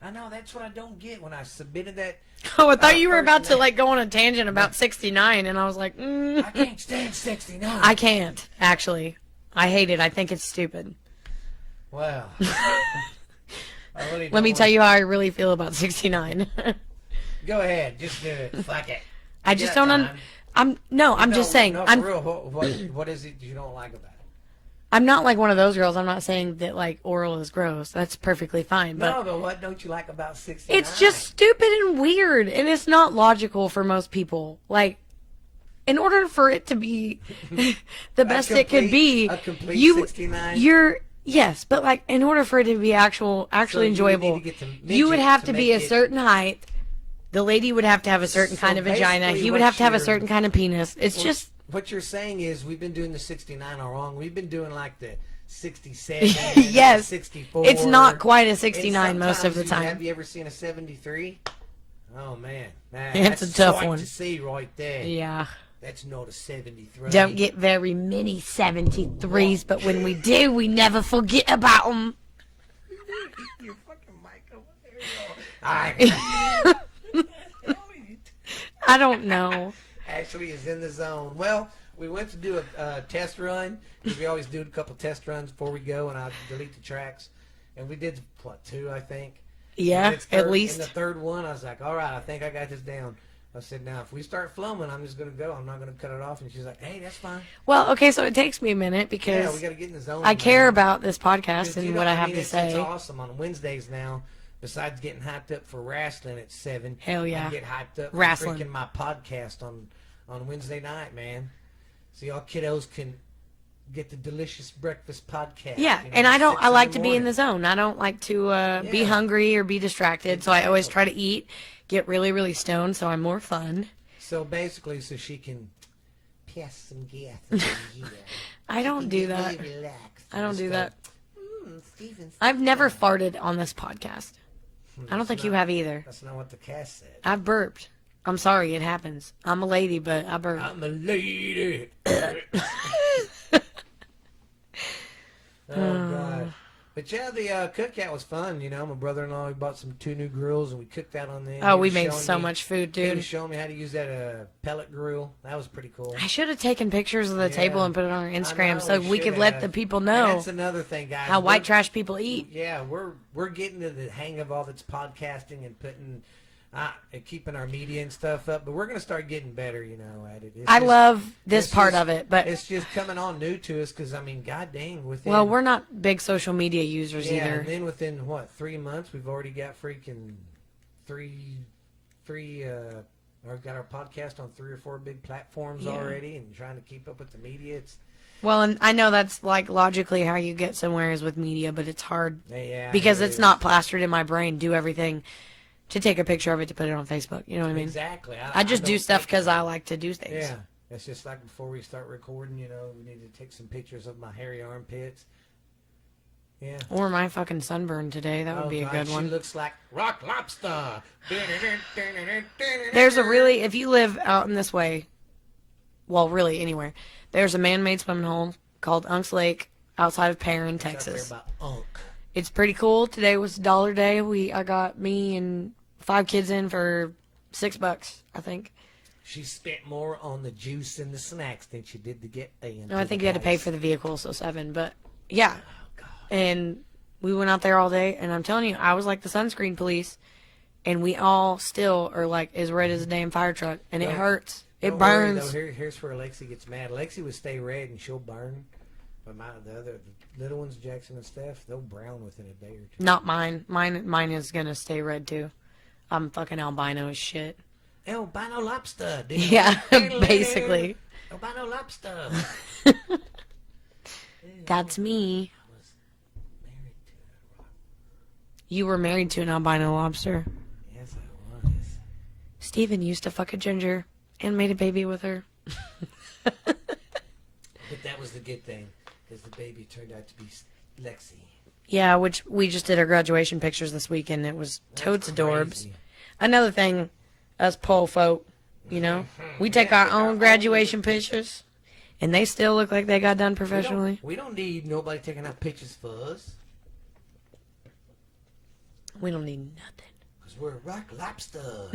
I know, that's what I don't get when I submitted that. Oh, I thought you were about to go on a tangent about 69, and I was like, I can't stand 69. I can't, actually. I hate it. I think it's stupid. Wow. Let me tell you how I really feel about 69. Go ahead, just do it. Fuck it. I just don't. I'm just saying. No, for real. What is it you don't like about it? I'm not like one of those girls. I'm not saying that oral is gross. That's perfectly fine. But what don't you like about 69? It's just stupid and weird, and it's not logical for most people. In order for it to be the best it could be, a complete 69. Yes, but in order for it to be actually enjoyable, you would have to be a certain height. The lady would have to have a certain kind of vagina. He would have to have a certain kind of penis. It's just... What you're saying is we've been doing the 69 all wrong. We've been doing the 67, yes, 64. It's not quite a 69 most of the time. Have you ever seen a 73? Oh, man. It's a tough one to see right there. Yeah. That's not a 73. Don't get very many 73s, but when we do, we never forget about them. Your fucking mic over there. I don't know. Ashley is in the zone. Well, we went to do a test run. We always do a couple test runs before we go, and I delete the tracks. And we did, what, 2, I think? Yeah, at least. In the third one, I was like, all right, I think I got this down. I said, now, if we start filming, I'm just going to go. I'm not going to cut it off. And she's like, hey, that's fine. Well, okay, so it takes me a minute because we got to get in the zone. I care about this podcast and what I have to say. It's awesome. On Wednesdays now, besides getting hyped up for wrestling at 7, hell yeah, I get hyped up wrestling. For freaking my podcast on Wednesday night, man. So y'all kiddos can get the delicious breakfast podcast. Yeah, you know, and I like to be in morning. the zone. I don't like to be hungry or be distracted. So I always try to eat, get really, really stoned, so I'm more fun. So basically, so she can pass some gas. I don't do that. Really relax. I don't do that. Steven. I've never farted on this podcast. I don't think you have either. That's not what the cast said. I've burped. I'm sorry, it happens. I'm a lady, but I burped. I'm a lady. Oh, God. But yeah, the cookout was fun. You know, my brother-in-law, we bought 2 new grills, and we cooked that on them. Oh, we made so much food, He was dude. showing me how to use that pellet grill. That was pretty cool. I should have taken pictures of the table and put it on our Instagram know, so we could let the people know And that's another thing, guys. how white trash people eat. Yeah, we're getting to the hang of all this podcasting and putting, and keeping our media and stuff up. But we're gonna start getting better, you know, at it. I love this part of it, but it's just coming on new to us because I mean, god dang, within well, we're not big social media users yeah, either. and then within what 3 months, we've already got freaking three. I've got our podcast on 3 or 4 big platforms already, and trying to keep up with the media. It's Well, and I know that's like logically how you get somewhere is with media, but it's hard because it's is. not plastered in my brain. Do everything to take a picture of it to put it on Facebook. You know what I mean? Exactly. I just do don't stuff think because I like to do things. Yeah, it's just like before we start recording, you know, we need to take some pictures of my hairy armpits. Yeah. Or my fucking sunburn today. That would be a good one. She looks like rock lobster. There's a really, if you live out in this way, well, really anywhere, there's a man-made swimming hole called Unk's Lake outside of Perrin, Texas. About Unk. It's pretty cool. Today was dollar day. I got me and 5 kids in for $6, I think. She spent more on the juice and the snacks than she did to get in. No, I think you had to pay for the vehicle, so 7. But yeah, Oh God. and we went out there all day, and I'm telling you, I was like the sunscreen police, and we all still are like as red as a damn fire truck, and it hurts. It Don't worry, burns. though. Here's where Lexi gets mad. Lexi would stay red and she'll burn, but the little ones, Jackson and Steph, they'll brown within a day or 2. Not mine. Mine is gonna stay red too. I'm fucking albino as shit. Albino lobster. Dude. Yeah, basically. Albino lobster. That's me. I was married to a rock. You were married to an albino lobster. Yes, I was. Steven used to fuck a ginger and made a baby with her. But that was the good thing, because the baby turned out to be Lexi. Yeah, which we just did our graduation pictures this weekend. It was totes adorbs. Crazy. Another thing, us pole folk, you know, we take our own graduation pictures, and they still look like they got done professionally. We don't need nobody taking out pictures for us, We don't need nothing. because we're rock lobster.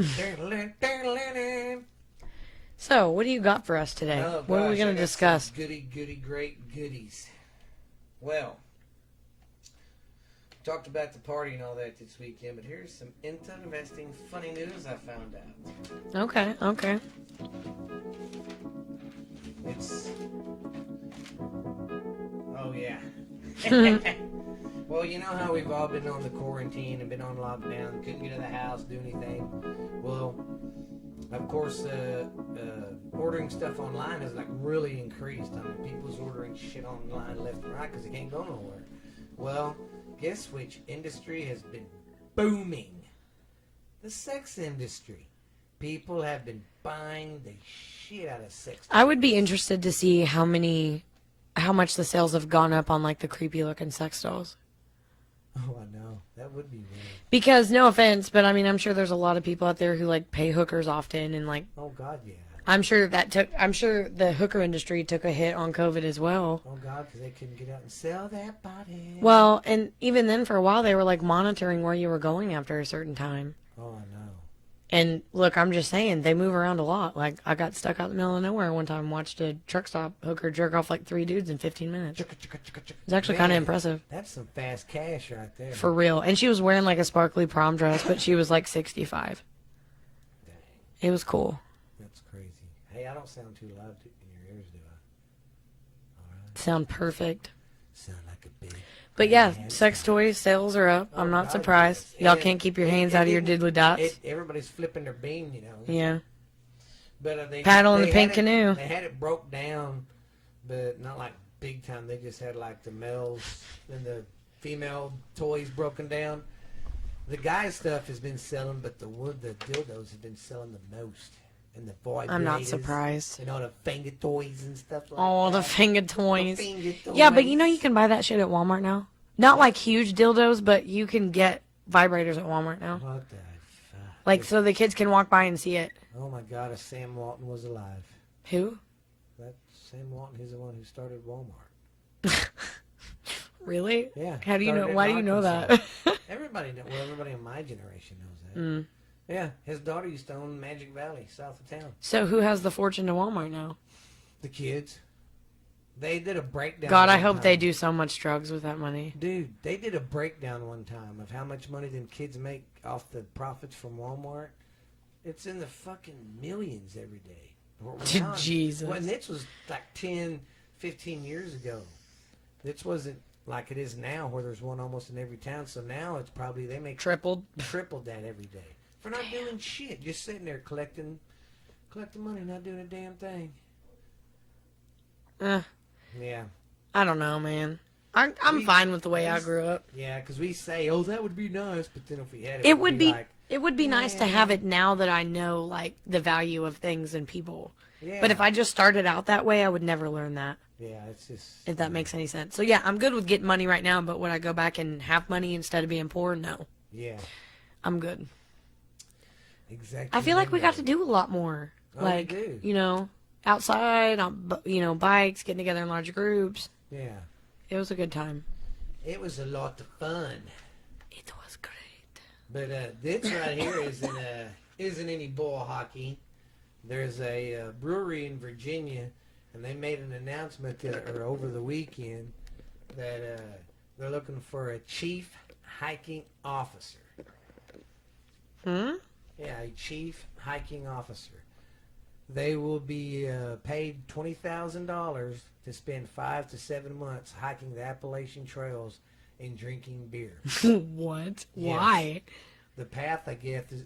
So, what do you got for us today? Oh, What are we gosh, going I to got discuss? some goody, great goodies. Well, talked about the party and all that this weekend, but here's some interesting, funny news I found out. Okay. It's... Oh, yeah. Well, you know how we've all been on the quarantine and been on lockdown, couldn't get out of the house, do anything. Well, of course, ordering stuff online has like really increased. I mean, people's ordering shit online left and right because they can't go nowhere. Well, guess which industry has been booming? The sex industry. People have been buying the shit out of sex. I would be interested to see how much the sales have gone up on like the creepy looking sex dolls. Oh, I know. That would be weird. Because no offense, but I mean, I'm sure there's a lot of people out there who like pay hookers often, and like Oh, God, yeah. I'm sure the hooker industry took a hit on COVID as well. Oh, God, because they couldn't get out and sell that body. Well, and even then for a while they were like monitoring where you were going after a certain time. Oh, I know. And look, I'm just saying, they move around a lot. Like, I got stuck out in the middle of nowhere one time, watched a truck stop hooker jerk off like 3 dudes in 15 minutes. It's actually kind of impressive. That's some fast cash right there. For real. And she was wearing like a sparkly prom dress, but she was like 65. Dang. It was cool. That's crazy. Hey, I don't sound too loud in your ears, do I? All right. Sound perfect. Sound like a big... But yeah, sex toys sales are up. I'm not surprised. Y'all can't keep your hands out of your diddly dots. Everybody's flipping their bean, you know. Yeah. But Paddling the had pink it- canoe. They had it broke down, but not like big time. They just had like the males and the female toys broken down. The guy stuff has been selling, but the dildos have been selling the most. And the vibrators. I'm not surprised. And all the finger toys and stuff like that. Oh, the finger toys. The finger toys. Yeah, but you know you can buy that shit at Walmart now. Not like huge dildos, but you can get vibrators at Walmart now. What the fuck? Like, so the kids can walk by and see it. Oh my God, if Sam Walton was alive. Who? That Sam Walton, he's the one who started Walmart. Really? Yeah. How do you know? started in Why do you know that? Arkansas. Everybody in my generation knows that. Mm. Yeah, his daughter used to own Magic Valley, south of town. So who has the fortune to Walmart now? The kids. They did a breakdown. God, I one hope time. they do so much drugs with that money. Dude, they did a breakdown one time of how much money them kids make off the profits from Walmart. It's in the fucking millions every day. Jesus. Well, and this was like 10, 15 years ago. This wasn't like it is now where there's one almost in every town. So now it's probably, they make Tripled. tripled that every day. For not doing shit. Just sitting there collecting money, not doing a damn thing. Yeah. I don't know, man. I'm fine with the way I grew up. Yeah, because we say, oh, that would be nice, but then if we had it, It would be like, it would be nice to have it now that I know like the value of things and people. yeah. But if I just started out that way, I would never learn that. Yeah, it's just... If that makes any sense. So yeah, I'm good with getting money right now, but would I go back and have money instead of being poor? No. Yeah, I'm good. exactly. I feel like we got to do a lot more. Oh, we like, do. you know, outside, on, you know, bikes, getting together in large groups. Yeah. It was a good time. It was a lot of fun. It was great. But this right here isn't any bull hockey. There's a brewery in Virginia, and they made an announcement over the weekend that they're looking for a chief hiking officer. Hmm? Yeah, a chief hiking officer. They will be paid $20,000 to spend 5 to 7 months hiking the Appalachian trails and drinking beer. What? Yes. Why? The path, I guess, is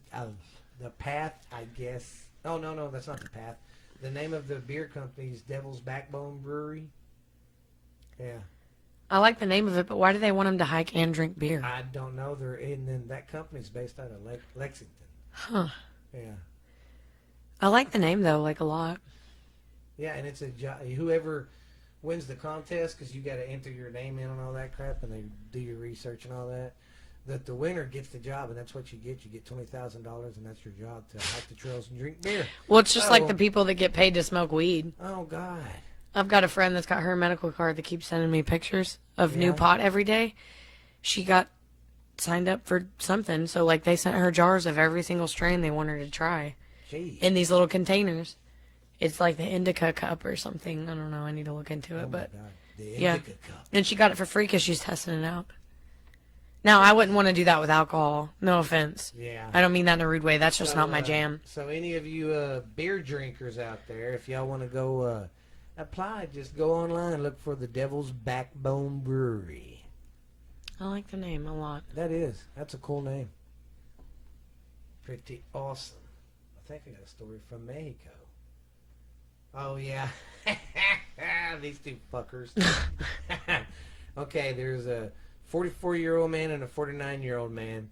Oh, no, that's not the path. The name of the beer company is Devil's Backbone Brewery. Yeah. I like the name of it, but why do they want him to hike and drink beer? I don't know. Then that company's based out of Lexington. Huh. Yeah. I like the name, though, like a lot. Yeah, and it's a job. Whoever wins the contest, because you got to enter your name in and all that crap, and they do your research and all that. That the winner gets the job, and that's what you get. You get $20,000, and that's your job to hike the trails and drink beer. Well, it's just like the people that get paid to smoke weed. Oh God. I've got a friend that's got her medical card that keeps sending me pictures of new Yeah. pot every day. She got signed up for something, so like they sent her jars of every single strain they want her to try Jeez. in these little containers. It's like the indica cup or something. I don't know. I need to look into it, Oh, my but God. The yeah. Indica Cup. and she got it for free because she's testing it out. Now, I wouldn't want to do that with alcohol. No offense. Yeah. I don't mean that in a rude way. That's just So, not my jam. So any of you beer drinkers out there, if y'all want to go apply, just go online, look for the Devil's Backbone Brewery. I like the name a lot. That's a cool name. Pretty awesome. I think I got a story from Mexico. Oh yeah. These two fuckers. Okay, there's a 44-year-old man and a 49-year-old man,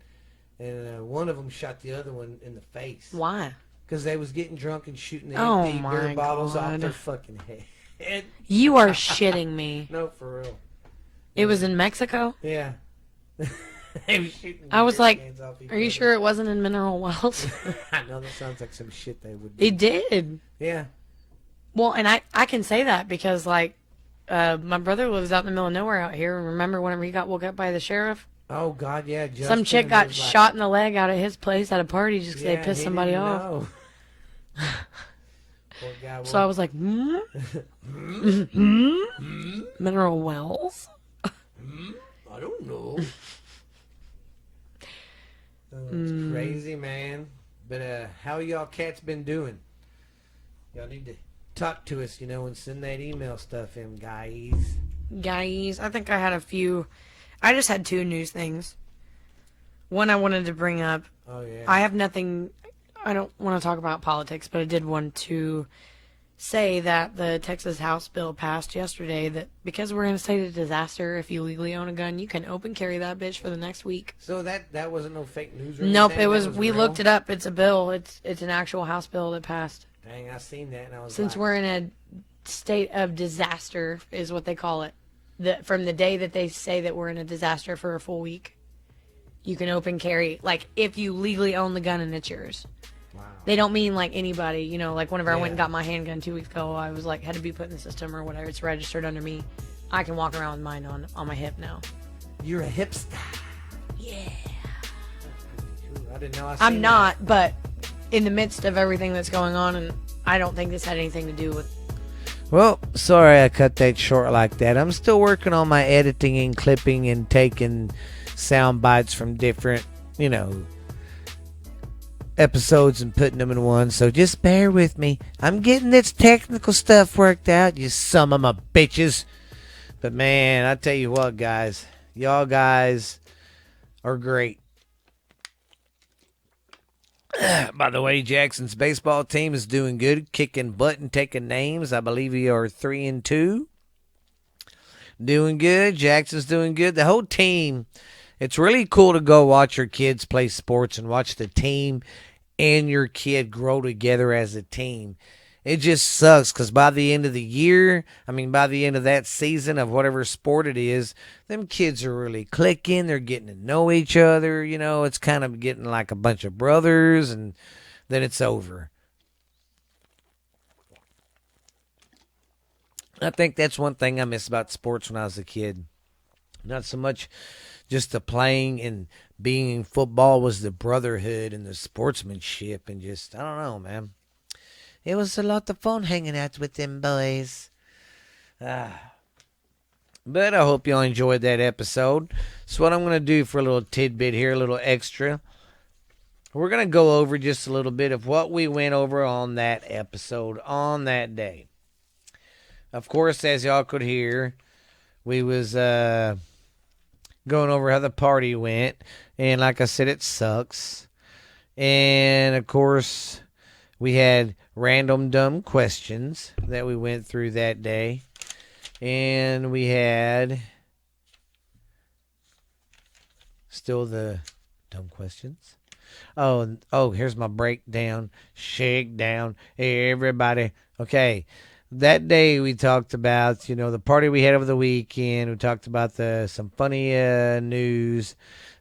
and one of them shot the other one in the face. Why? Because they was getting drunk and shooting the Oh empty my beer bottles off God. their fucking head. You are shitting me. No, for real. It was in Mexico? Yeah. They was shooting I was beer like, cans off each are you other. sure it wasn't in Mineral Wells? I know that sounds like some shit they would do. It did. Yeah. Well, and I can say that because, like, my brother lives out in the middle of nowhere out here. And remember whenever he got woke up by the sheriff? Oh God, yeah. Justin Some chick got was shot in the leg out at his place at a party just because they pissed he somebody didn't off. know. Poor guy. So I was like, mineral wells? I don't know. It's crazy, man. But how y'all cats been doing? Y'all need to talk to us, and send that email stuff in, guys. Guys, I think I had a few. I just had two news things. One I wanted to bring up. Oh, yeah. I have nothing. I don't want to talk about politics, but I did want to say that the Texas House bill passed yesterday that because we're in a state of disaster, if you legally own a gun, you can open carry that bitch for the next week. So that wasn't no fake news or Nope, anything? it was. We real? looked it up. It's a bill. It's an actual House bill that passed. Dang, I seen that and I was Since like, we're in a state of disaster, is what they call it. From the day that they say that we're in a disaster for a full week, you can open carry. Like if you legally own the gun and it's yours. wow. They don't mean like anybody, like whenever I went and Yeah. got my handgun 2 weeks ago, I was like, had to be put in the system or whatever. It's registered under me. I can walk around with mine on my hip now. You're a hipster. Yeah. I didn't know I seen I'm that. not, but in the midst of everything that's going on, and I don't think this had anything to do with. Well, sorry I cut that short like that. I'm still working on my editing and clipping and taking sound bites from different, episodes and putting them in one. So just bear with me. I'm getting this technical stuff worked out, you some of my bitches. But man, I tell you what, guys. Y'all guys are great. By the way, Jackson's baseball team is doing good, kicking butt and taking names. I believe we are 3-2. Doing good. Jackson's doing good. The whole team. It's really cool to go watch your kids play sports and watch the team and your kid grow together as a team. It just sucks because by the end of the year, by the end of that season of whatever sport it is, them kids are really clicking. They're getting to know each other. It's kind of getting like a bunch of brothers, and then it's over. I think that's one thing I miss about sports when I was a kid. Not so much just the playing and being in football was the brotherhood and the sportsmanship and just, I don't know, man. It was a lot of fun hanging out with them boys. But I hope y'all enjoyed that episode. So what I'm going to do for a little tidbit here, a little extra, we're going to go over just a little bit of what we went over on that episode on that day. Of course, as y'all could hear, we was going over how the party went. And like I said, it sucks. And, of course, we had random dumb questions that we went through that day. And we had still the dumb questions. Oh, here's my breakdown. Shake down, everybody. Okay. That day we talked about, the party we had over the weekend. We talked about some funny news,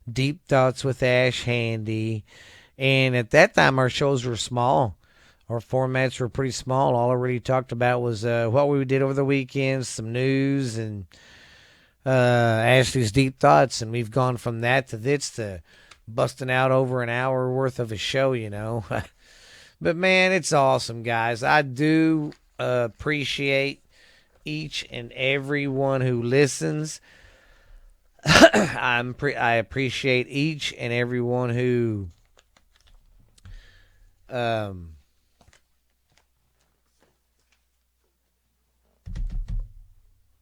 deep thoughts with Ash Handy. And at that time, our shows were small. Our formats were pretty small. All I really talked about was what we did over the weekend, some news, and Ashley's deep thoughts. And we've gone from that to this to busting out over an hour worth of a show, But, man, it's awesome, guys. I do appreciate each and every one who listens. I appreciate each and every one who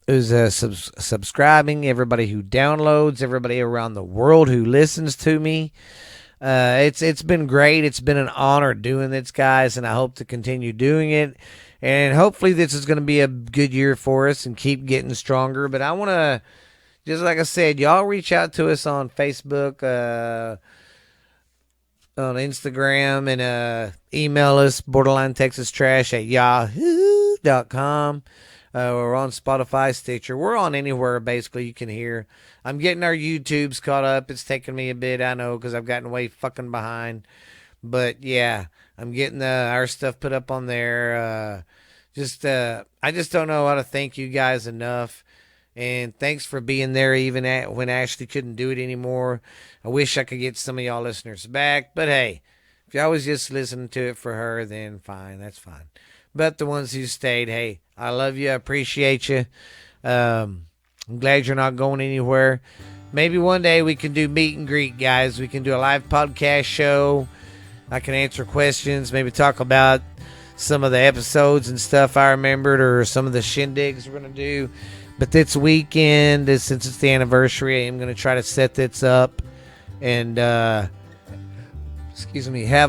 who's subscribing, everybody who downloads, everybody around the world who listens to me. It's been great. It's been an honor doing this, guys, and I hope to continue doing it. And hopefully this is going to be a good year for us and keep getting stronger. But I want to, just like I said, y'all reach out to us on Facebook, on Instagram, and email us, borderlinetexastrash@yahoo.com. We're on Spotify, Stitcher. We're on anywhere, basically, you can hear. I'm getting our YouTubes caught up. It's taken me a bit, I know, because I've gotten way fucking behind. But, yeah, I'm getting our stuff put up on there. I just don't know how to thank you guys enough. And thanks for being there even when Ashley couldn't do it anymore. I wish I could get some of y'all listeners back. But hey, if y'all was just listening to it for her, then fine. That's fine. But the ones who stayed, hey, I love you. I appreciate you. I'm glad you're not going anywhere. Maybe one day we can do meet and greet, guys. We can do a live podcast show. I can answer questions, maybe talk about some of the episodes and stuff I remembered or some of the shindigs we're going to do. But this weekend, since it's the anniversary, I'm going to try to set this up and, have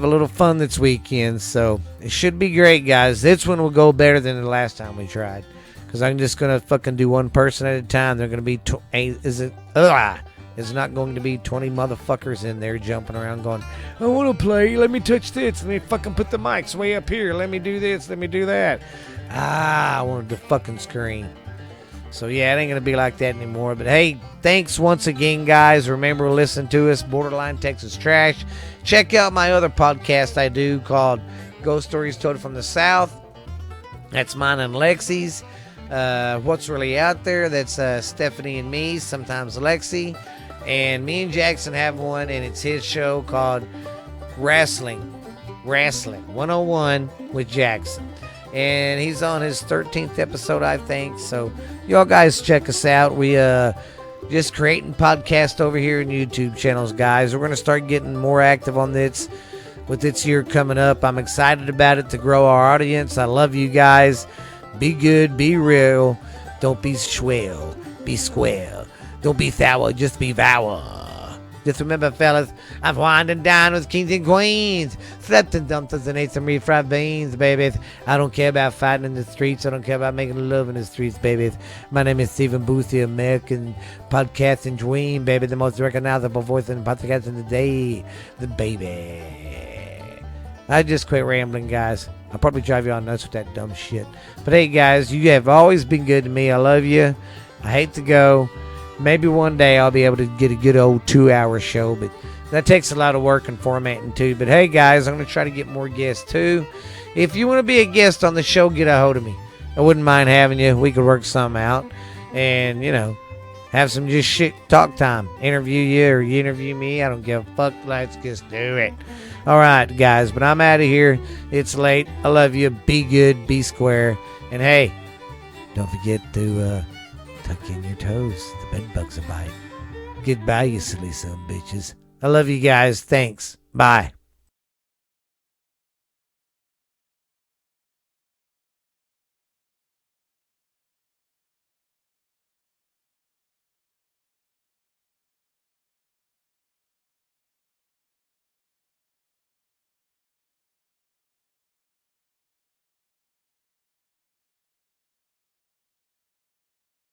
a little fun this weekend. So it should be great, guys. This one will go better than the last time we tried. Because I'm just going to fucking do one person at a time. They're going to be, it's not going to be 20 motherfuckers in there jumping around going, I want to play. Let me touch this. Let me fucking put the mics way up here. Let me do this. Let me do that. I wanted to fucking scream. So, yeah, it ain't going to be like that anymore. But, hey, thanks once again, guys. Remember to listen to us, Borderline Texas Trash. Check out my other podcast I do called Ghost Stories Told from the South. That's mine and Lexi's. What's Really Out There? That's Stephanie and me, sometimes Lexi. And me and Jackson have one, and it's his show called Wrestling 101 with Jackson. And he's on his 13th episode, I think. So y'all guys check us out. We just creating podcasts over here and YouTube channels, guys. We're going to start getting more active on this with this year coming up. I'm excited about it to grow our audience. I love you guys. Be good, be real. Don't be swell, be square. Don't be sour, just be vour. Just remember, fellas, I've wined and dined with kings and queens. Slept in dumpsters and ate some refried beans, babies. I don't care about fighting in the streets. I don't care about making love in the streets, babies. My name is Stephen Booth, the American podcast and dream, baby. The most recognizable voice in podcast in the day. The baby. I just quit rambling, guys. I'll probably drive you all nuts with that dumb shit. But hey, guys, you have always been good to me. I love you. I hate to go. Maybe one day I'll be able to get a good old 2-hour show, but that takes a lot of work and formatting too. But hey, guys, I'm going to try to get more guests too. If you want to be a guest on the show, get a hold of me. I wouldn't mind having you. We could work something out and, have some just shit talk time. Interview you or you interview me. I don't give a fuck. Let's just do it. All right, guys, but I'm out of here. It's late. I love you. Be good. Be square. And hey, don't forget to tuck in your toes. The bed bugs will bite. Goodbye, you silly son of bitches. I love you guys. Thanks. Bye.